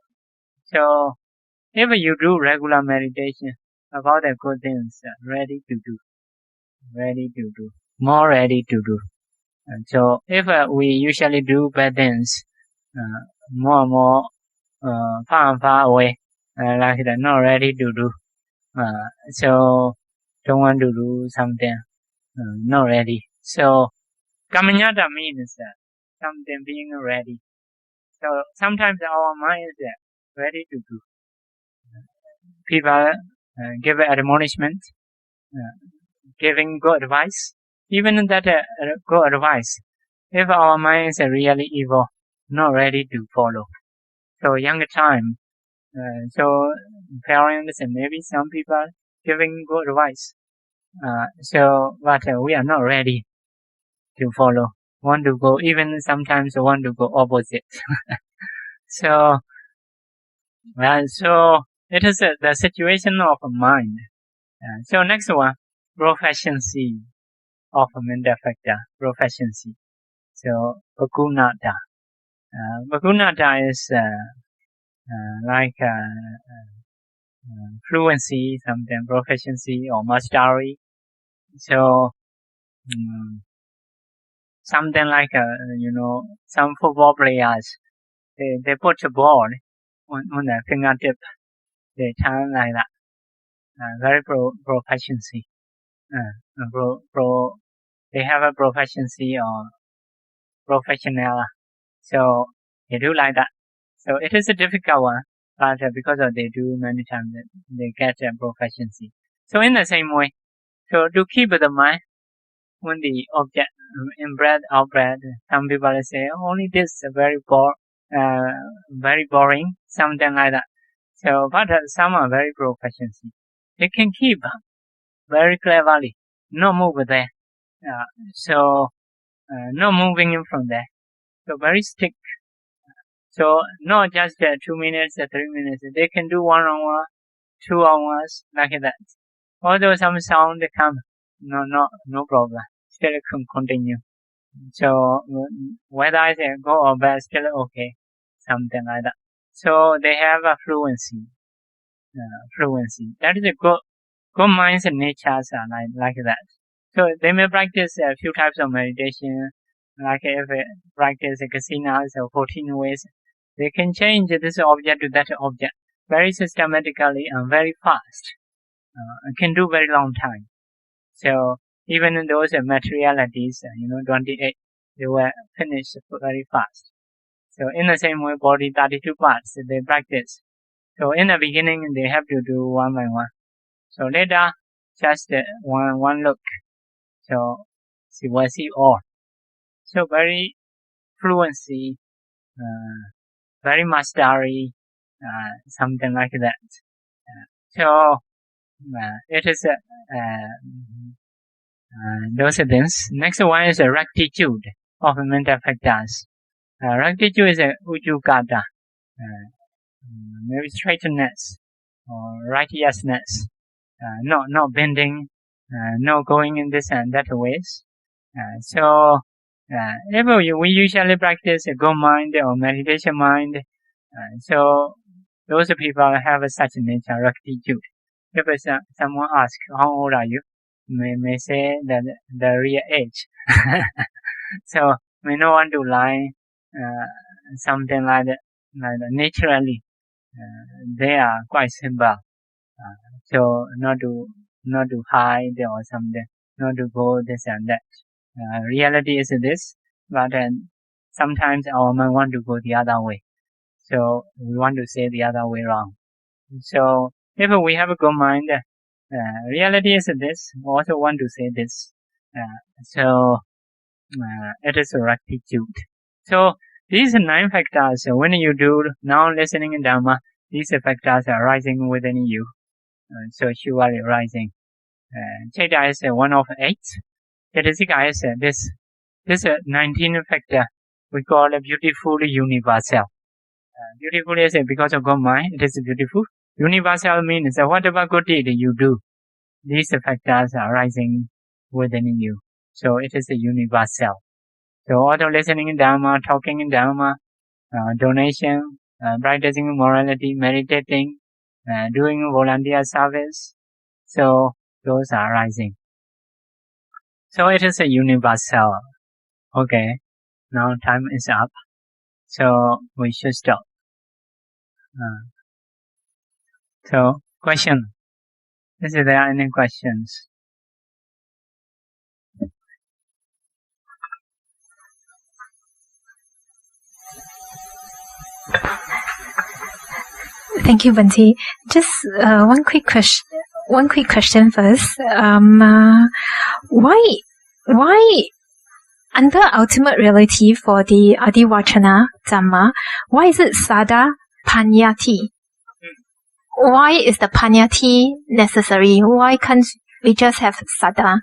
if you do regular meditation about the good things, ready to do, more ready to do. And so if we usually do bad things, more and more far and far away, like that, not ready to do. So don't want to do something, not ready. So kamanyata means something being ready. So sometimes our mind is ready to do. People give admonishment, giving good advice. Even that good advice, if our mind is really evil, not ready to follow. So younger time, so parents and maybe some people giving good advice. But we are not ready to follow. Want to go, even sometimes want to go opposite. So it is the situation of mind. So next one, proficiency of mental factor, proficiency. So bhagunata. Bhagunata is like fluency, something proficiency or mastery. So something like some football players, they put a ball on their fingertip, they turn like that. Very proficiency. They have a proficiency or professional. So they do like that. So it is a difficult one, but because they do many times, they get a proficiency. So in the same way, so to keep the mind on the object, in breath, out breath, some people say only this very boring, something like that. So, but some are very proficiency. They can keep very cleverly, no move there. No moving in from there. So very stick So not just 2 minutes, 3 minutes. They can do 1 hour, 2 hours, like that. Although some sound come, no problem. Still can continue. So whether I say go or back, still okay, something like that. So they have a fluency. That is a good mind's natures are like that. So they may practice a few types of meditation, like if they practice kasinas or 14 ways, they can change this object to that object very systematically and very fast. Can do very long time. So even in those materialities, 28, they were finished very fast. So in the same way, body 32 parts, they practice. So in the beginning, they have to do one by one. So later, just one look. So she will see all. So very fluency, very mastery, something like that. So it is those things. Next one is a rectitude of mental factors. Rectitude is a ujjugata, maybe straightness or righteousness, not bending, not going in this and that ways. So if we usually practice a good mind or meditation mind, so those people have such nature, rectitude. If someone asks, how old are you? May say that the real age. So we don't want to lie, something like that. Naturally, they are quite simple. So not to hide or something, not to go this and that. Reality is this, but sometimes our mind want to go the other way. So we want to say the other way wrong. So if we have a good mind, reality is this, also want to say this. So it is a rectitude. So these 9 factors, when you do now listening in Dhamma, these factors are rising within you. So surely rising. Chaita is 1 of 8. Cetasika is this 19 factor we call a beautiful universal. Beautiful is because of God mind, it is beautiful. Universal means whatever good deed you do, these factors are rising within you. So it is a universal. So auto listening in Dhamma, talking in Dhamma, donation, practicing morality, meditating, doing volunteer service. So those are rising. So it is a universal. Okay, now time is up. So we should stop. So question. Is there any questions? Thank you, Bhante. Just one quick question first. Why under ultimate reality for the Adivachana Dhamma, why is it Sada Panyati? Why is the Panyati necessary? Why can't we just have Sada?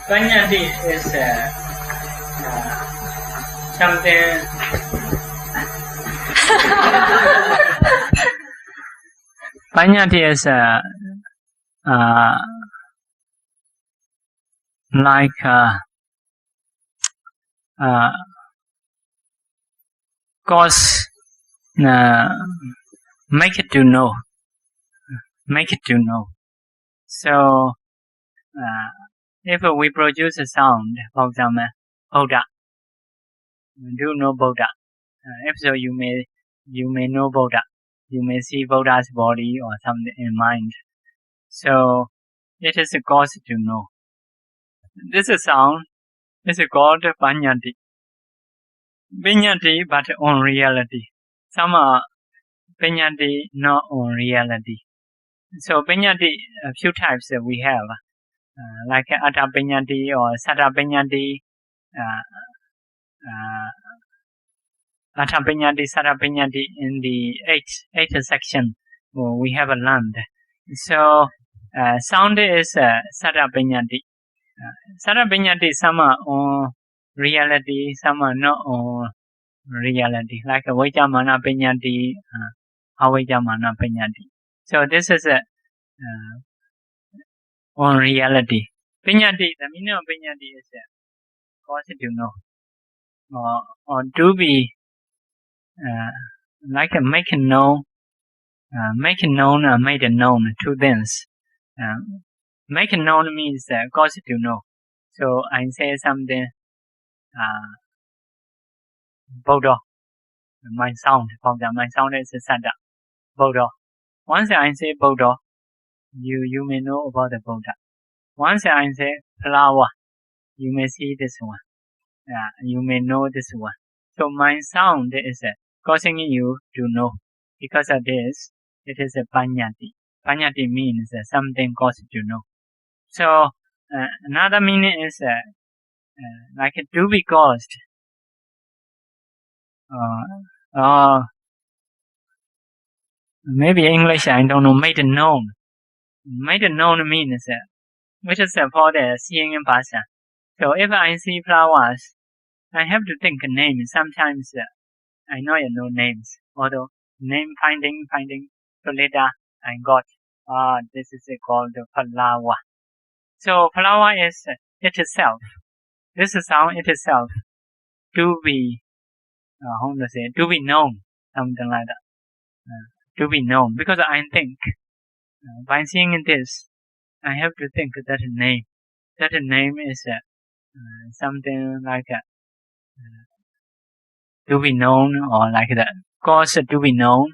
Panyati is something Panyati is like cause make it to know. So if we produce a sound, for example, Buddha, do know Buddha. If so, you may know Buddha. You may see Buddha's body or something in mind. So it is a cause to know. This is sound. This is called Panyati. Panyati, but on reality. Some are Panyati not on reality. So Panyati, a few types that we have, like Atta Panyati or Satta Panyati, Atta Panyati, Satta Panyati in the 8th section, we have a land. So Sound is Sattā Paññatti. Sattā Paññatti, some are on reality, some are not on reality, like Vajjamana Paññatti, Avajjamana Paññatti. So this is on reality. Paññatti, the meaning of Paññatti is cause to know, or to be like make known or made known two things. Make known means cause to know. So I say something, Buddha, my sound, for example, my sound is Sattā, Buddha. Once I say Buddha, you may know about the Buddha. Once I say flower, you may see this one. You may know this one. So my sound is causing you to know. Because of this, it is a paññatti. Paññatti means something caused to know. So another meaning is like to be caused. Maybe English, I don't know, made known. Made known means which is for the seeing person. So if I see flowers, I have to think a name. Sometimes I know names. Although name finding. So later I got, this is called flower. So flower is itself. This sound itself to be, to be known, something like that. To be known, because I think by seeing this, I have to think that name. That name is something like to be known, or like that. Cause to be known,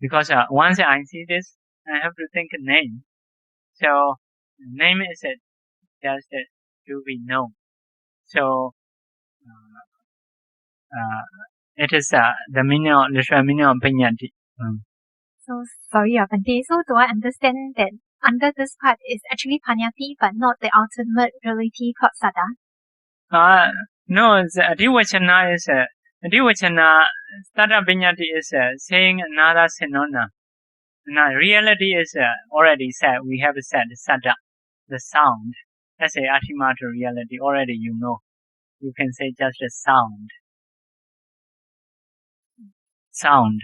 because once I see this, I have to think a name. So name is just to be known. So it is the meaning, literal meaning of paññatti. So sorry, Bhante. So do I understand that under this part is actually paññatti, but not the ultimate reality called Sattā? No, the adivacana is adivacana. Sattā paññatti is saying another synonym. Now reality is already said. We have said Sattā, the sound. That's a ultimate reality. Already you know. You can say just a sound. Sound.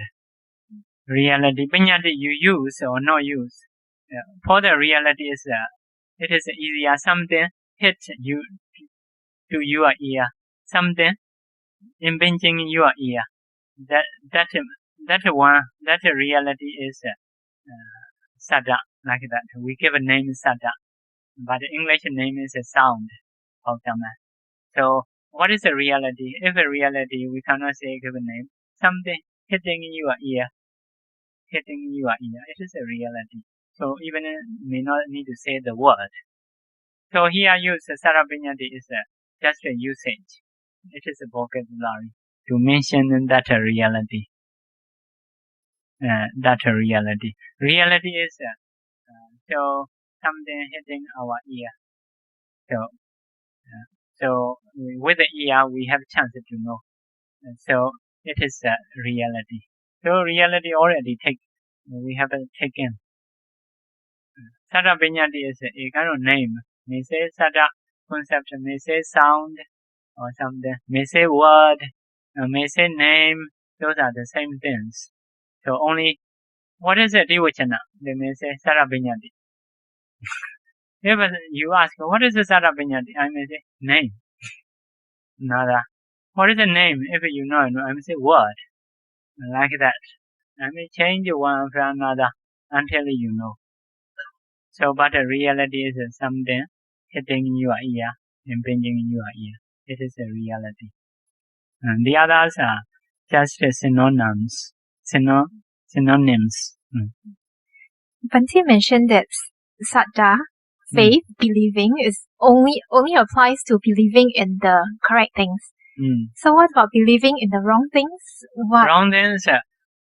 Reality. Paññatti you use or not use. For the reality is it is easier. Something hit you to your ear. Something impinging your ear. That reality is Sattā, like that. We give a name Sattā, but the English name is a sound, for example. So what is a reality? If a reality, we cannot say give a name. Something hitting your ear. It is a reality. So even may not need to say the word. So here use Sattā paññatti is just a usage. It is a vocabulary to mention that reality. Reality is so something hitting our ear. So with the ear we have chance to know. So it is reality. So reality already we have taken. Sattā paññatti is a kind of name. May say Sattā concept, may say sound or something, may say word, may say name. Those are the same things. So only, what is a divacana? They may say Sattā paññatti. If you ask, what is a Sattā paññatti? I may say name. Nada. What is a name? If you know, I may say word. Like that. I may change one from another until you know. So, but the reality is something hitting in your ear, impinging in your ear. It is a reality. And the others are just synonyms. Synonyms. Bhante mentioned that Sattā, faith, believing, is only applies to believing in the correct things. So what about believing in the wrong things? What? Wrong things,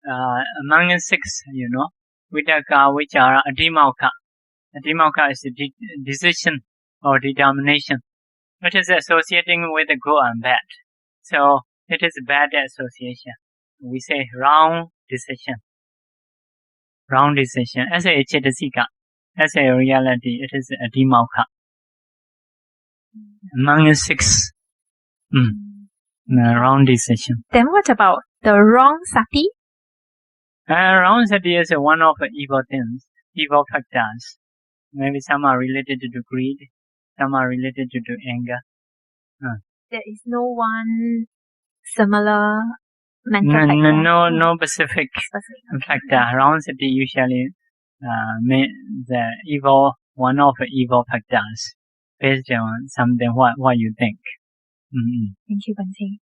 among 6, Vitakka, which are Abhidhamma. Abhidhamma is decision or determination. It is associating with good and bad. So it is bad association. We say wrong decision. Wrong decision. As a Cetasika. as a reality, it is a Adhimokha. Among the 6 wrong decision. Then what about the wrong sati? Wrong sati is one of the evil things, evil factors. Maybe some are related to greed, some are related to anger. There is no one similar mental factor. No specific factor. Wrong sati usually the evil, one of the evil factors based on something what you think. Thank you, Bhante.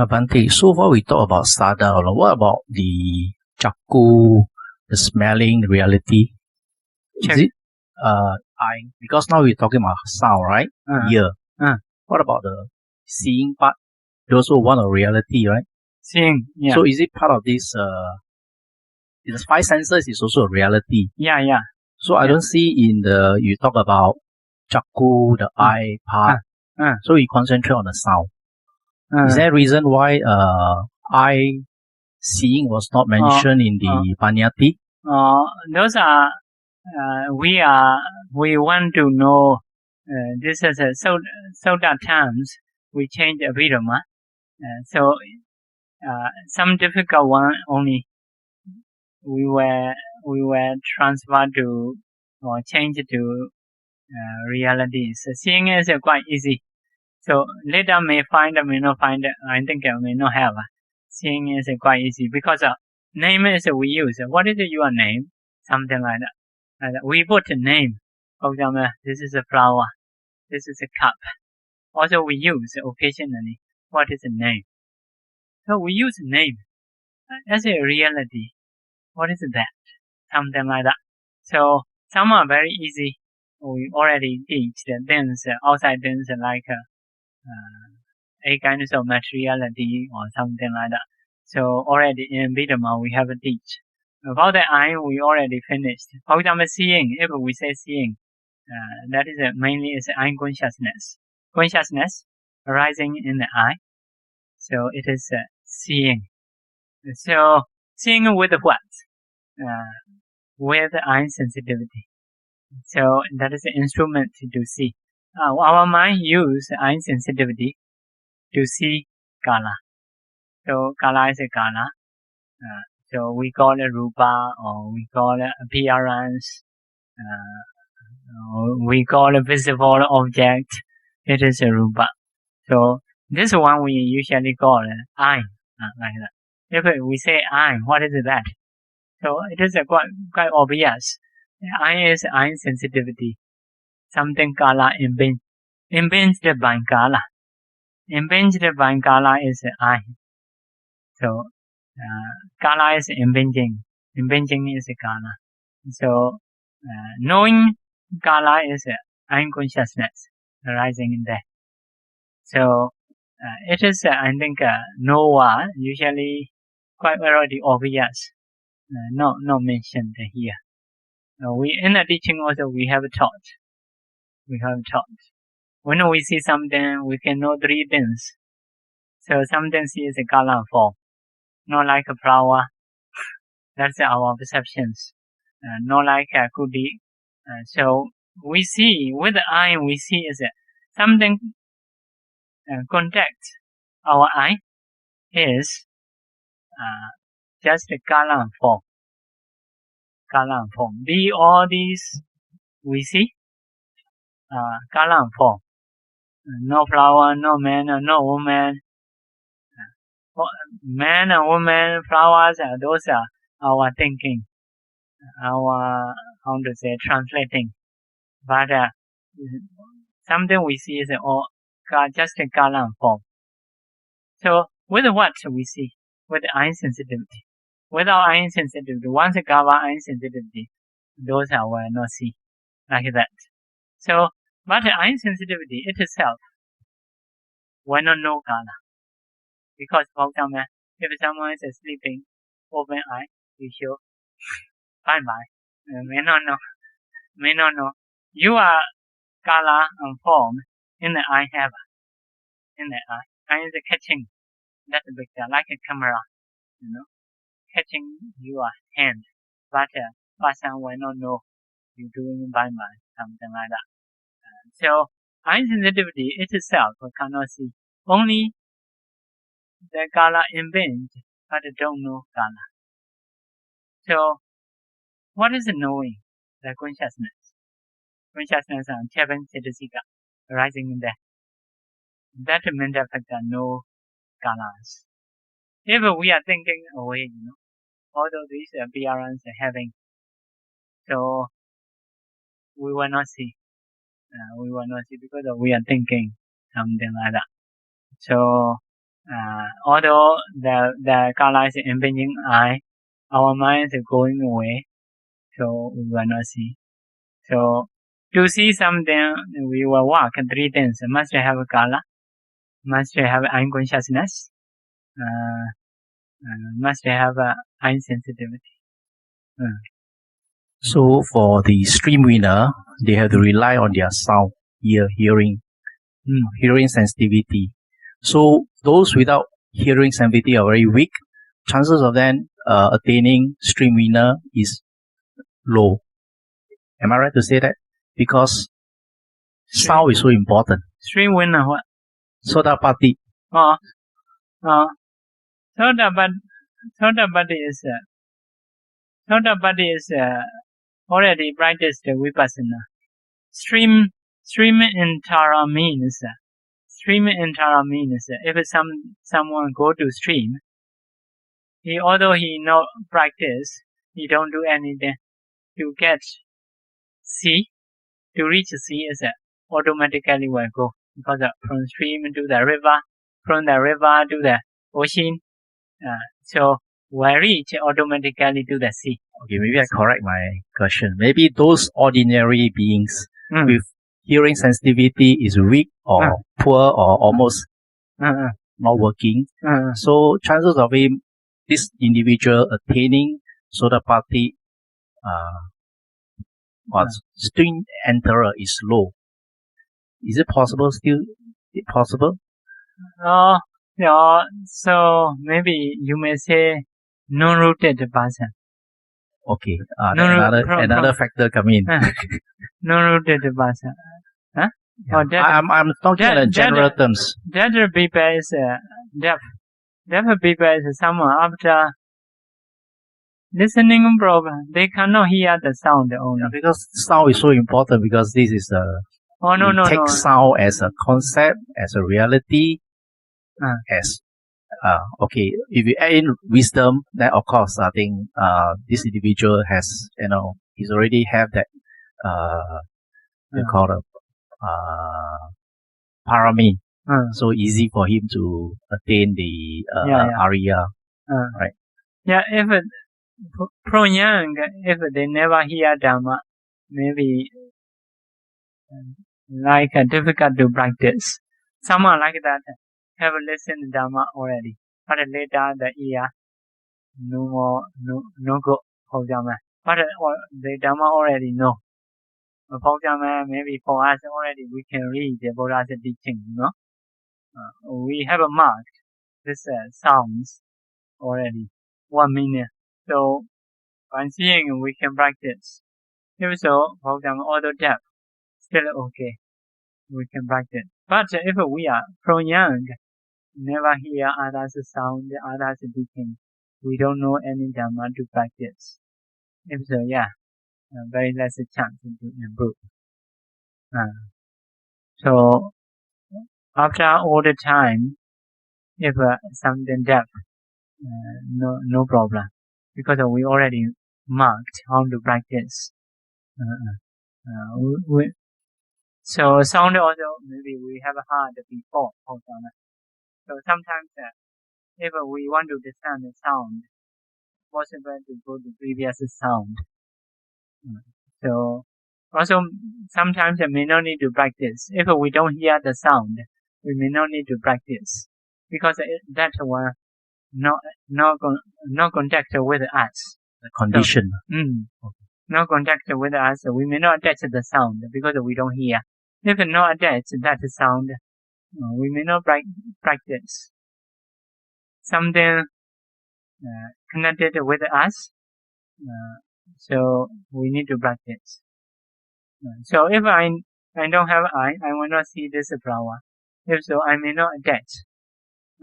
Bhante, so far we talk about sada. What about the chakku, the smelling, the reality? Is it eye? Because now we're talking about sound, right? Ear. What about the seeing part? Those also one of reality, right? Seeing, yeah. So is it part of this? The 5 senses is also a reality. Yeah. So I don't see in the you talk about chakku, the eye part. So you concentrate on the sound. Is there a reason why eye seeing was not mentioned in the panyati? Those are we want to know. This is a Sutta terms. We change Abhidhamma. So some difficult one only we were transferred to or changed to realities. Seeing is quite easy. So later may find or may not find. I think I may not have. Seeing is quite easy because name is we use. What is your name? Something like that. We put a name. For example, this is a flower. This is a cup. Also we use occasionally. What is a name? So we use name as a reality. What is that? Something like that. So some are very easy. We already teach the things, outside things like a kind of materiality or something like that. So already in Abhidhamma we have a teach. About the eye we already finished. For example, seeing. If we say seeing, that is mainly is eye consciousness. Consciousness arising in the eye. So it is seeing. So seeing with what? With eye sensitivity. So that is the instrument to see. Our mind use eye sensitivity to see kala. So kala is a kala. So we call it rupa, or we call it appearance. We call it visible object. It is a rupa. So this one we usually call eye, like that. If we say eye, what is that? So it is quite obvious. Eye is eye sensitivity. Something kala impinged by kala. Impinged by kala is eye. So kala is impinging. Impinging is kala. So knowing kala is eye consciousness arising in there. So it is I think Noah usually quite already obvious. Not mentioned here. We in the teaching also we have taught. When we see something, we can know 3 things. So something is a color and form, not like a flower. That's our perceptions. Not like a kuti. So we see with the eye. We see is something contact our eye is just a color and form. All these we see color and form. No flower, no man, no woman. Man and woman, flowers, those are our thinking, our translating. But something we see is just a color and form. So with what we see? With eye sensitivity. Without eye sensitivity, once you cover eye sensitivity, those are will not see like that. So, but eye sensitivity itself will not know color. Because for example, if someone is sleeping, open eye, you show bye. May not know. You are color and form in the eye have. In the eye. Eye is catching that picture like a camera, catching your hand. But person will not know you're doing by mind, something like that. So eye sensitivity itself cannot see. Only the color image, but don't know color. So what is knowing? The consciousness. Consciousness and seven cetasika arising in there. That mental factor no colors. If we are thinking away, although these appearance having, so we will not see. We will not see because we are thinking something like that. So although the color is impinging eye, our mind is going away, so we will not see. So to see something, we will work 3 things. Must have a color, must have eye consciousness, must have eye sensitivity. So for the stream winner, they have to rely on their sound, hearing sensitivity. So those without hearing sensitivity are very weak. Chances of them attaining stream winner is low. Am I right to say that? Because sound is so important. Stream winner what? Sottapatti. Sottapatti is already practiced vipassana. Stream entara means if someone go to stream, although he no practice, he don't do anything to get sea, to reach sea is automatically will go because from stream to the river, from the river to the ocean, so will reach automatically to the sea. Okay, maybe I correct my question. Maybe those ordinary beings with hearing sensitivity is weak or poor or almost not working. So chances of this individual attaining Sottapatti stream enterer is low. Is it possible? Still possible? Yeah. So maybe you may say non-rooted person. Okay. Another factor come in. Non-rooted person. Huh? Yeah. I'm talking in general terms. Deaf people is deaf. Deaf people is someone after listening problem. They cannot hear the sound only. Because sound is so important because this is take sound as a concept, as a reality, as okay. If you add in wisdom, then of course I think this individual has he's already have that you call it parami. So easy for him to attain the Arya. Right. Yeah, if from young, if they never hear Dhamma, maybe like difficult to practice. Someone like that have listened Dhamma already, but later the ear no go for Dhamma. But the Dhamma already know. For Dhamma, maybe for us already we can read the Buddha's teaching. We have marked this sounds already 1 minute. So by seeing we can practice. If so, for example, although deaf, still okay. We can practice. But if we are from young, never hear others sound, others teaching, we don't know any Dhamma to practice. If so, very less chance to improve. So after all the time, if something deaf, no problem, because we already marked how to practice. So sound also maybe we have heard before. So sometimes if we want to discern the sound, possible to go to previous sound. So also sometimes we may not need to practice. If we don't hear the sound, we may not need to practice because that one no contact with us. The condition. So, no contact with us, we may not attach the sound because we don't hear. If not attach that sound, we may not practice. Something connected with us, So we need to practice. So if I don't have eye, I will not see this flower. If so, I may not attach.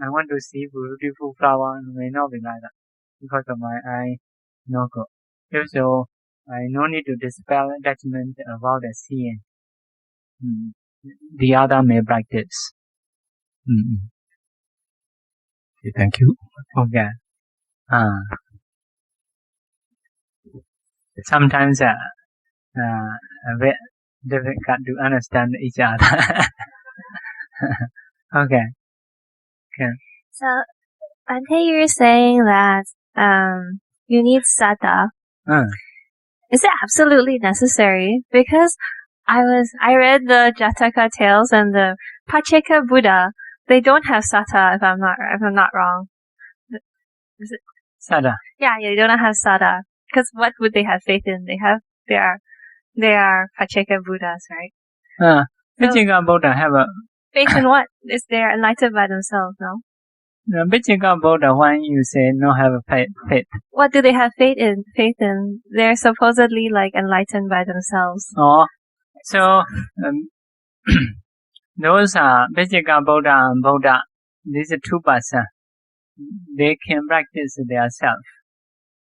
I want to see beautiful flower, may not be like that because of my eye no good. If so, I no need to dispel attachment about the seeing. The other may practice. Okay, thank you. Okay. Sometimes a bit difficult to understand each other. Okay. So, Ante, you're saying that you need saddha. Is it absolutely necessary? Because I read the Jataka tales and the Pacheka Buddha. They don't have saddha, if I'm not wrong. Is it Saddha? Yeah, they don't have saddha. Because what would they have faith in? They are Pacheka Buddhas, right? Pacheka Buddha have a faith in what? Is they're enlightened by themselves, no? Pacheka Buddha, when you say no have a faith. What do they have faith in? They're supposedly like enlightened by themselves. Oh, so those are Pacheka Buddha and Buddha. These are two persons. They can practice their self.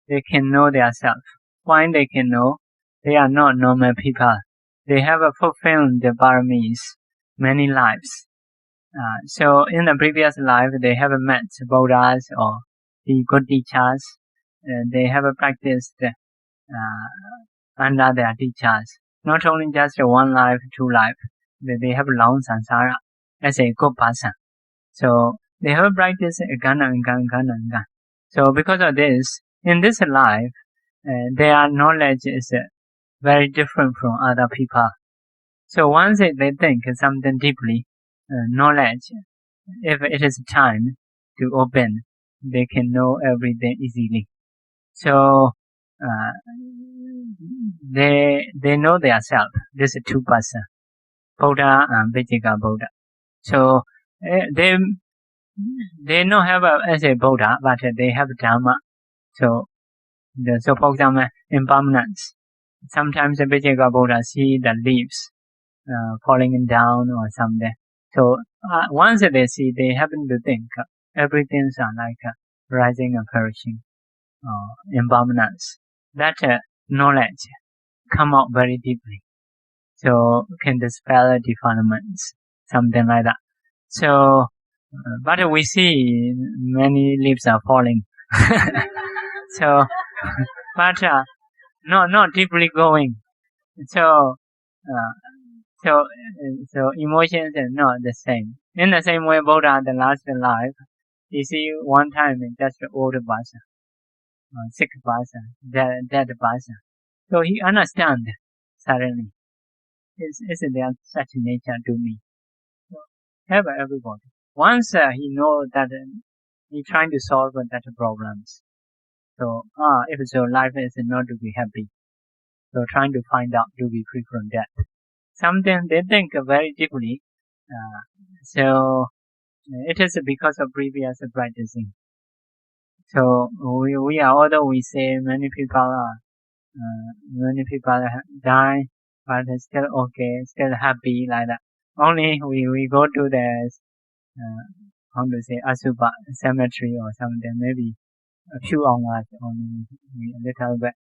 They can know their self. Why they can know? They are not normal people. They have fulfilled the paramis many lives. So in the previous life, they have met Buddhas or the good teachers. They have practiced under their teachers. Not only just one life, two life. They have long samsara as a good person. So they have practiced again and again. So because of this, in this life, their knowledge is very different from other people. So once they think something deeply, knowledge, if it is time to open, they can know everything easily. So they know their self. This is two persons, Buddha and Pacheka Buddha. So they don't have as a Buddha, but they have Dhamma. So for example, impermanence. Sometimes the Pacheka Buddha see the leaves falling down or something. So once they see, they happen to think everything's like rising and perishing, impermanence. That knowledge come out very deeply. So can dispel defilements, something like that. So, but we see many leaves are falling. So, but not deeply going. So emotions are not the same. In the same way, Buddha, the last life, you see one time just old person, sick person, dead person. So he understand suddenly. Is there such nature to me? So, have everybody. Once he knows that he trying to solve that problems. So if so, life is not to be happy. So trying to find out to be free from death. Something they think very deeply. So it is because of previous practicing. So we are, although we say many people die, but still okay, still happy like that. Only we go to the how to say Asuba cemetery or something, maybe a few hours, only a little bit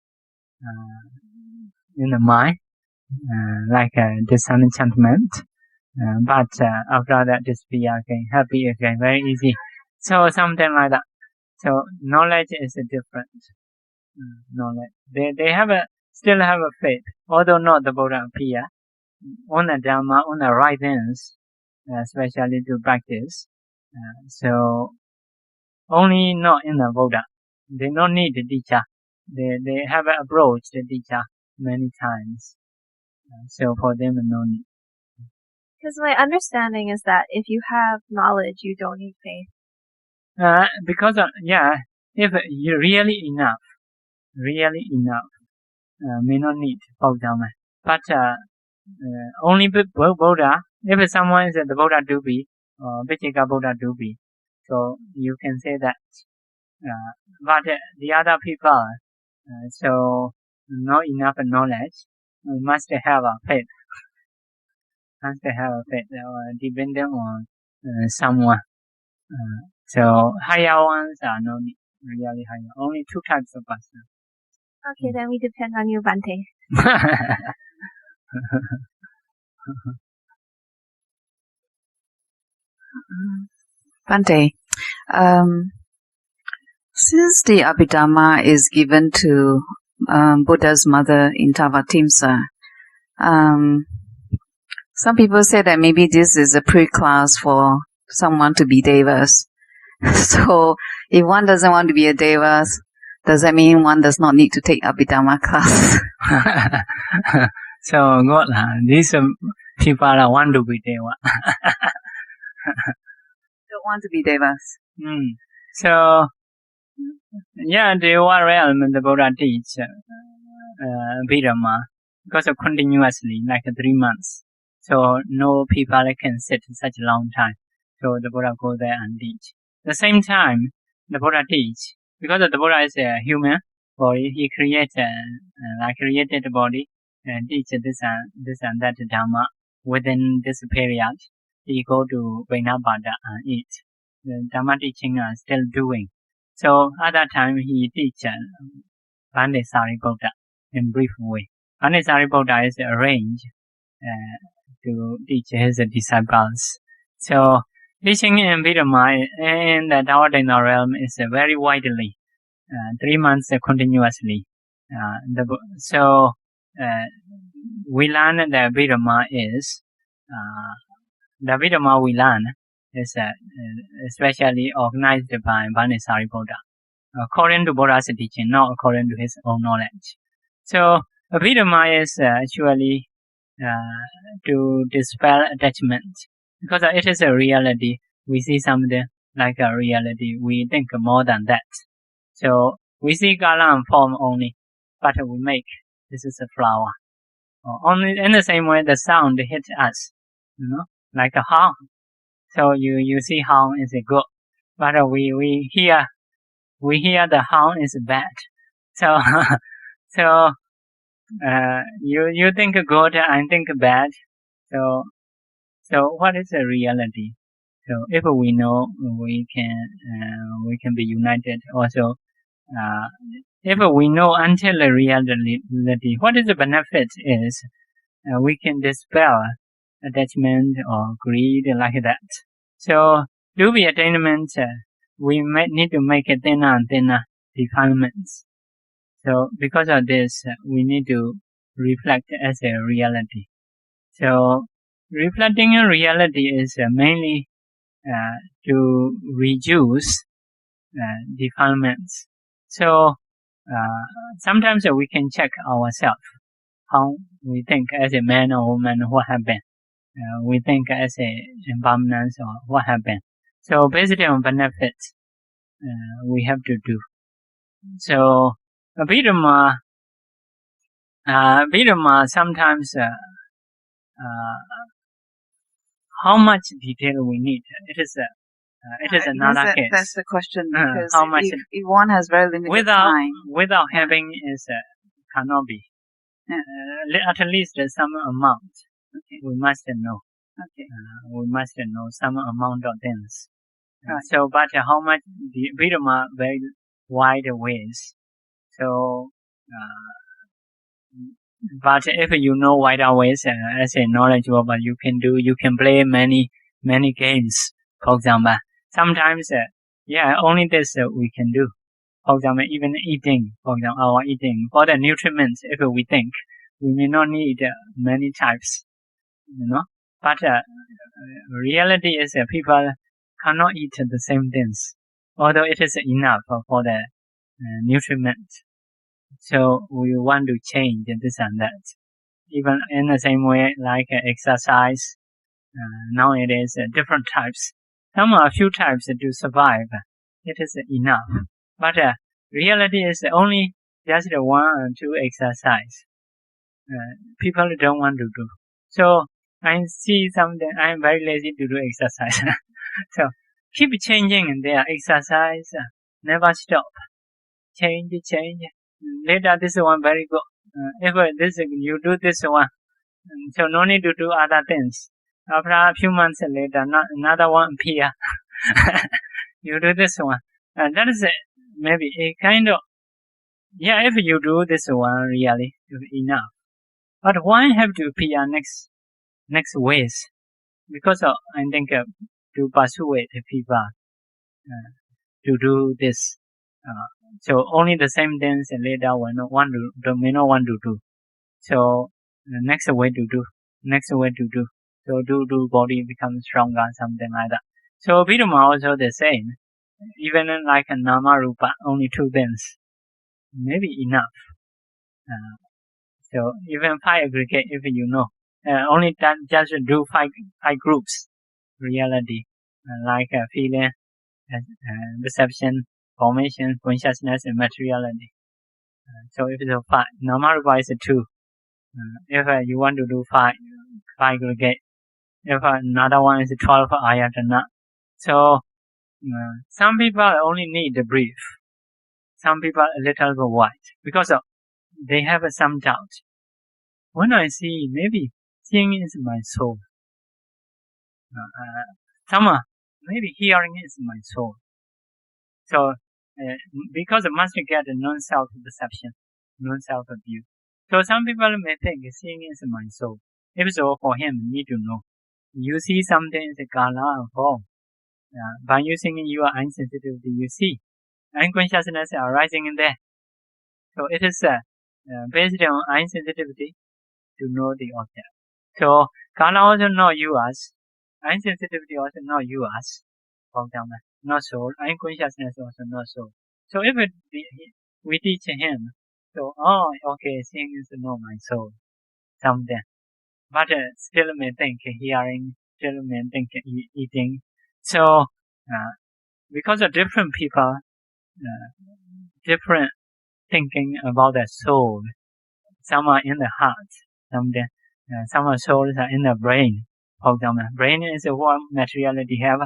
in the mind, like disenchantment. But after that, just be again happy again, very easy. So something like that. So knowledge is different. Knowledge. They still have a faith, although not the Buddha appear on the Dhamma, on the right things, especially to practice. So only not in the Buddha. They don't need the teacher. They have approached the teacher many times. So for them, no need. Because my understanding is that if you have knowledge, you don't need faith. Because if you really enough, may not need Abhidhamma. But only Buddha, if someone is the Buddha to be, Pacheka Buddha to be, so you can say that. But the other people, so not enough knowledge, we must have a faith. Must have a faith, depending on someone. So higher ones are not really higher. Only two types of person. Okay, then we depend on you, Bhante. Bhante, since the Abhidhamma is given to Buddha's mother in Tavatimsa, some people say that maybe this is a pre-class for someone to be devas. So if one doesn't want to be a devas, does that mean one does not need to take Abhidhamma class? So good. These people want to be deva. Don't want to be devas. So yeah, deva realm the Buddha teach Abhidhamma because of continuously like 3 months. So no people can sit such a long time. So the Buddha go there and teach. The same time, the Buddha teach because the Buddha is a human body. He created created body and teach this and that Dhamma within this period. He go to Vainabhada and eat. The Dhamma teaching are still doing. So at that time he teach Bhante Sariputta in brief way. Bhante Sariputta is arranged to teach his disciples. So teaching in Abhidhamma in the Taodaina realm is very widely, 3 months continuously. We learn the Abhidhamma is the Abhidhamma we learn is especially organized by Bhante Sariputta, according to Buddha's teaching, not according to his own knowledge. So Abhidhamma is actually to dispel attachment, because it is a reality. We see something like a reality. We think more than that. So we see color and form only, but we make this is a flower. Only in the same way the sound hits us, like a horn. So you see horn is good, but we hear the horn is bad. So you think good and think bad. So what is the reality? So if we know, we can be united. Also, if we know until the reality, what is the benefit is we can dispel attachment or greed like that. So to be attainment, we need to make it thinner and thinner defilements. So because of this, we need to reflect as a reality. So reflecting in reality is mainly to reduce defilements. So sometimes we can check ourselves how we think as a man or woman, what happened. We think as a impermanence or what happened. So based on benefits, we have to do. So Abhidhamma sometimes how much detail we need. It is another case. That's the question, because how much if one has very limited time, without having is cannot be. At least some amount. Okay. We must know. Okay. We must know some amount of things. Right. So, but how much the Abhidhamma very wide ways. So, but if you know wider ways as a knowledgeable, you can play many games. For example, sometimes only this we can do. For example, even eating. For example, our eating for the nutrients. If we think we may not need many types, But reality is people cannot eat the same things, although it is enough for the nutriment. So we want to change this and that. Even in the same way, like exercise, nowadays different types. Some a few types to survive. It is enough. But reality is only just 1 or 2 exercise. People don't want to do. So I see something. I am very lazy to do exercise. So keep changing their exercise. Never stop. Change. Later this one very good. If this you do this one, so no need to do other things. After a few months later, another one appear. You do this one, and that is maybe a kind of, yeah, if you do this one really enough. But why have to appear next ways? Because I think to persuade people to do this. So only the same things later may not want to do. So next way to do. So do body become stronger, something like that. So Abhidhamma also the same. Even like a nama rupa, only two things, maybe enough. So even 5 aggregate, if you know, only that just do 5 groups, reality, like feeling, perception, formation, consciousness, and materiality. So if it's 5, nama rupa is 2. If you want to do 5 aggregate, if another one is 12 ayatana. So some people only need the brief. Some people a little bit wide because they have some doubt. When I see, maybe seeing is my soul. Some maybe hearing is my soul. So because it must get a non-self perception, non-self view. So some people may think seeing is my soul. If so, for him, you need to know. You see something is a color and form. By using your eye sensitivity, you see unconsciousness arising in there. So it is based on eye sensitivity to know the object. So color also not yours, eye sensitivity also not yours. For example, not soul, eye consciousness also not soul. So if we teach him, so okay, seeing is not my soul, something. But still may think hearing, still may think eating. So because of different people, different thinking about the soul. Some are in the heart, some are souls are in the brain. For example, brain is what materiality have.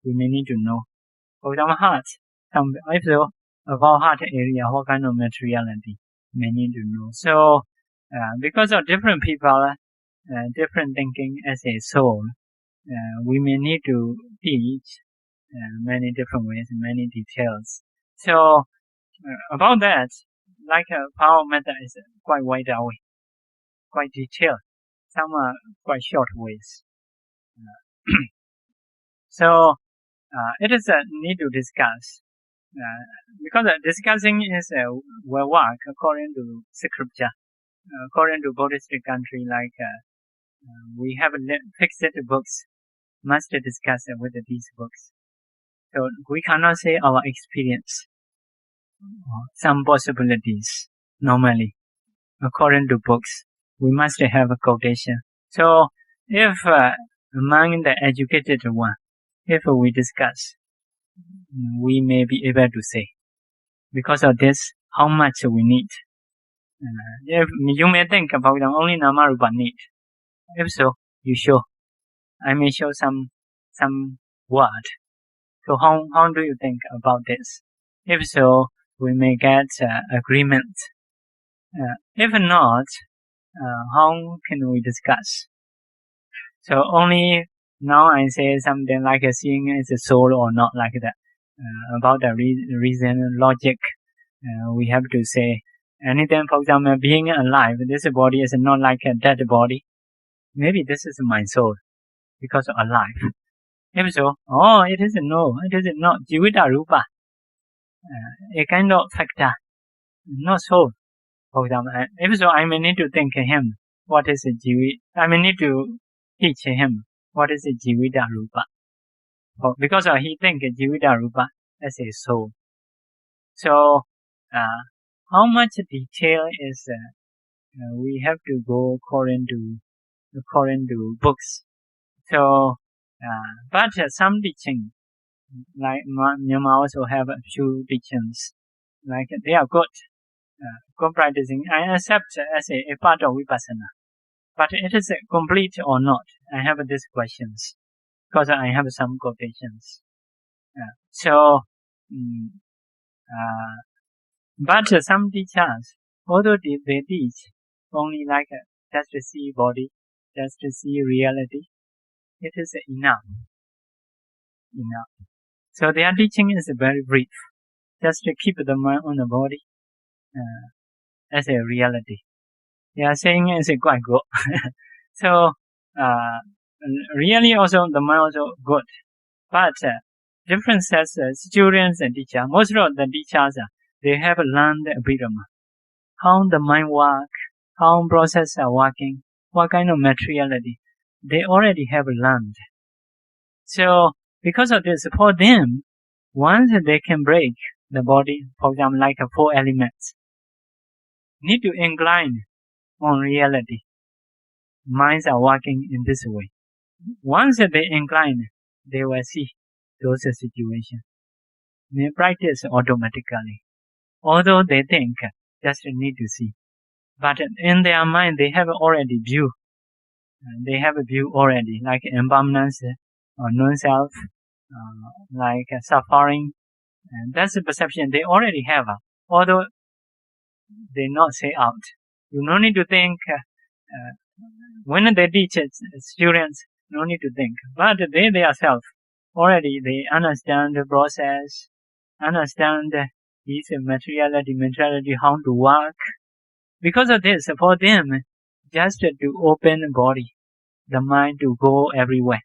We may need to know. For example, heart. If so, about heart area, what kind of materiality may need to know. So, because of different people, different thinking as a soul, we may need to teach many different ways, many details. So, about that, like power method is quite wide away, quite detailed. Some are quite short ways. So it is a need to discuss because discussing is will work according to scripture, according to Buddhist country. Like we have fixed books, must discuss with these books. So we cannot say our experience. Some possibilities normally according to books we must have a quotation. So if among the educated one, if we discuss, we may be able to say because of this how much we need. If you may think about only nama rupa need. If so, you show. I may show some word. So how do you think about this? If so, we may get agreement. If not, how can we discuss? So only now I say something like seeing is a soul or not, like that. About the reason, logic, we have to say anything. For example, being alive, this body is not like a dead body. Maybe this is my soul because alive. If so, it is not jivita rupa, a kind of factor, not soul. For example, if so, I may need to think him what is a jivita. I may need to teach him what is a jivita rupa. Because he think jivita rupa as a soul. So how much detail is we have to go according to books. So but some teaching, like Myanmar also have a few teachings, like they are good practicing. I accept as a part of vipassana, but it is complete or not. I have these questions because I have some quotations. So but some teachers, although they teach, only like just to see body, just to see reality, it is enough. So their teaching is very brief, just to keep the mind on the body as a reality. They are saying it's quite good. So really also the mind also good, but different sets students and teachers. Most of the teachers they have learned Abhidhamma, how the mind works, how processes are working, what kind of materiality they already have learned. So because of this, for them, once they can break the body, for example, like 4 elements, need to incline on reality. Minds are working in this way. Once they incline, they will see those situations. They practice automatically. Although they think, just need to see. But in their mind, they have already view. They have a view already, like impermanence or non-self, like suffering. And that's the perception they already have, although they not say out. You no need to think. When they teach students, no need to think. But they themselves already they understand the process, understand this mentality, how to work. Because of this, for them, just to open the body, the mind to go everywhere,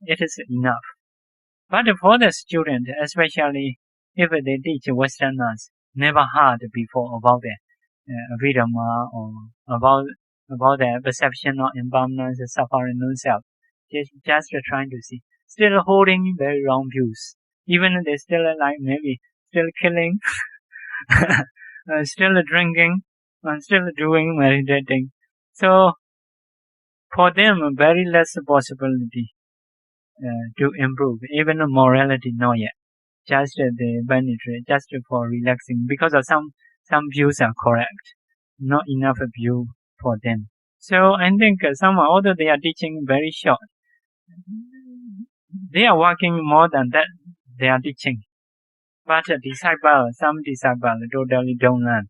it is enough. But for the student, especially if they teach Westerners, never heard before about the Abhidhamma or about the perception of impermanence, suffering, non-self, just trying to see, still holding very wrong views. Even they still like maybe still killing, still drinking, and still doing meditating. So for them, very less possibility to improve, even morality not yet. Just the benefit, just for relaxing, because of some views are correct, not enough view for them. So I think somehow, although they are teaching very short, they are working more than that they are teaching. But some disciples totally don't learn.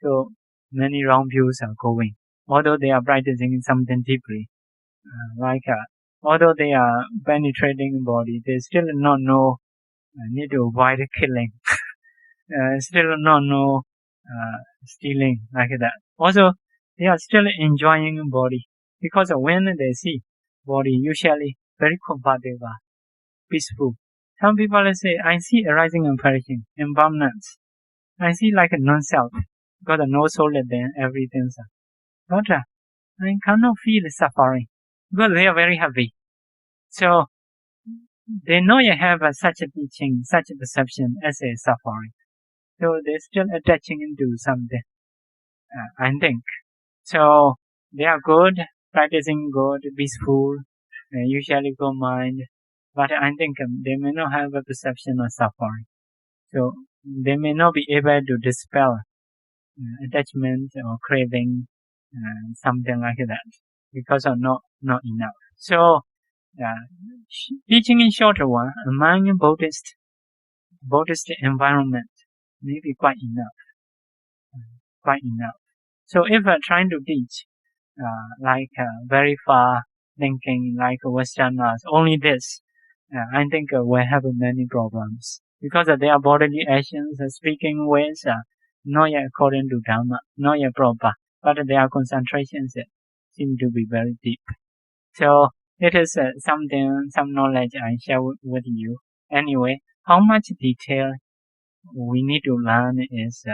So many wrong views are going. Although they are practicing something deeply, although they are penetrating body, they still not know, need to avoid killing. Still not know stealing like that. Also, they are still enjoying body, because when they see body, usually very comfortable, peaceful. Some people say, I see arising and perishing, impermanence. I see like a non-self, got no soul then everything. But I cannot feel suffering, because they are very happy. So they know you have such a teaching, such a perception as a suffering. So they're still attaching into something, I think. So they are good, practicing good, peaceful, usually good mind. But I think they may not have a perception of suffering. So they may not be able to dispel attachment or craving, something like that, because of not enough. So teaching in shorter one, among Buddhist environment, may be quite enough. So if trying to teach very far thinking like Westerners, only this, I think we have many problems, because their bodily actions, speaking ways, not yet according to Dhamma, not yet proper, but their concentrations seem to be very deep. So it is some knowledge I share with you. Anyway, how much detail we need to learn is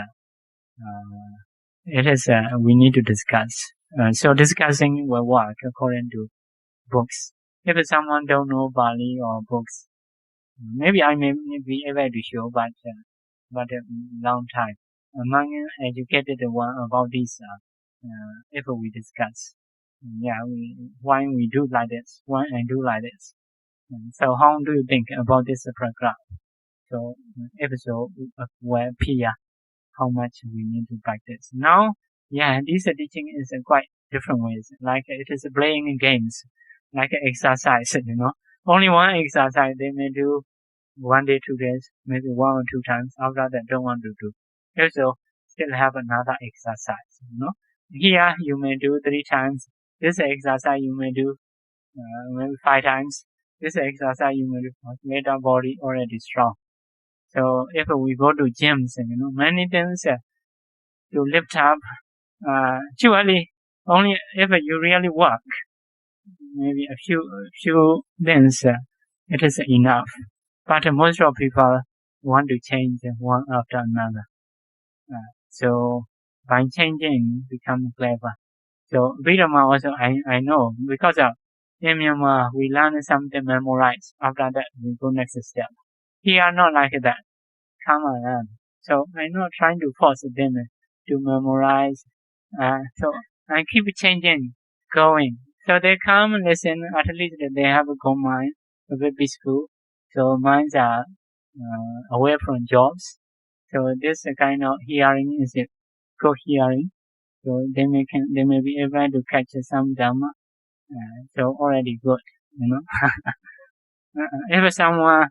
we need to discuss. So discussing will work according to books. If someone don't know Bali or books, maybe I may be able to show, but a long time. Among educated one about this, if we discuss, why we do like this, why I do like this. So how do you think about this program? So if so, well, Pia, how much we need to practice. Now, this teaching is quite different ways. Like it is playing games, like exercise, Only one exercise they may do 1 day, 2 days, maybe 1 or 2 times. After that, don't want to do. Also, still have another exercise, here you may do 3 times. This exercise you may do maybe 5 times. This exercise you may do. Later body already strong. So if we go to gyms, many things to lift up. Actually, only if you really work, maybe a few things, it is enough. But most of people want to change one after another. So by changing, become clever. So Abhidhamma also, I know, because in Myanmar, we learn something, memorize. After that, we go next step. Here, not like that. Come and learn. So I'm not trying to force them to memorize. So I keep changing, going. So they come and listen. At least they have a good mind, a bit peaceful. So minds are away from jobs. So this kind of hearing is a good hearing. So they may be able to catch some Dhamma. So already good, If someone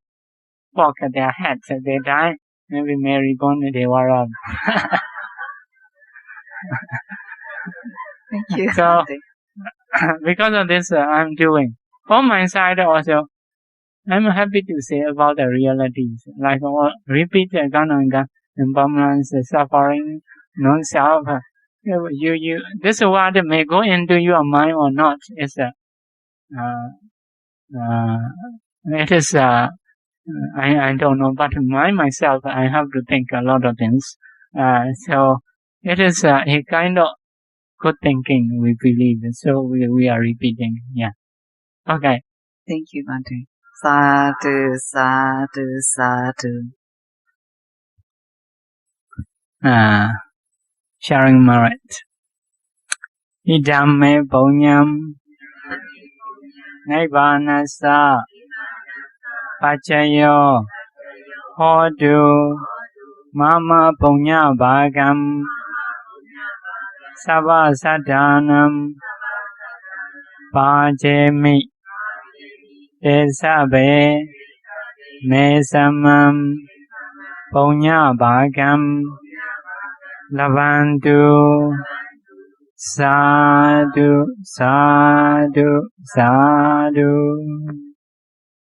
poke their head, they die. Maybe Mary born they were wrong. Thank you. So because of this, I'm doing. On my side also, I'm happy to say about the realities, like repeat again and again, impermanence, suffering, non-self. This word may go into your mind or not. It is I don't know, but myself, I have to think a lot of things. So it is a kind of good thinking, we believe. So we are repeating. Yeah. Okay. Thank you, Bhante. Sadhu, sadhu, sadhu. Sharing merit. Idhamme punyam nibbanassa pacayo hodu mama punya bhagam sabba sadhanam pājemi tesabe me samam punya bhagam lavantu. Sadhu, sadhu, sadhu.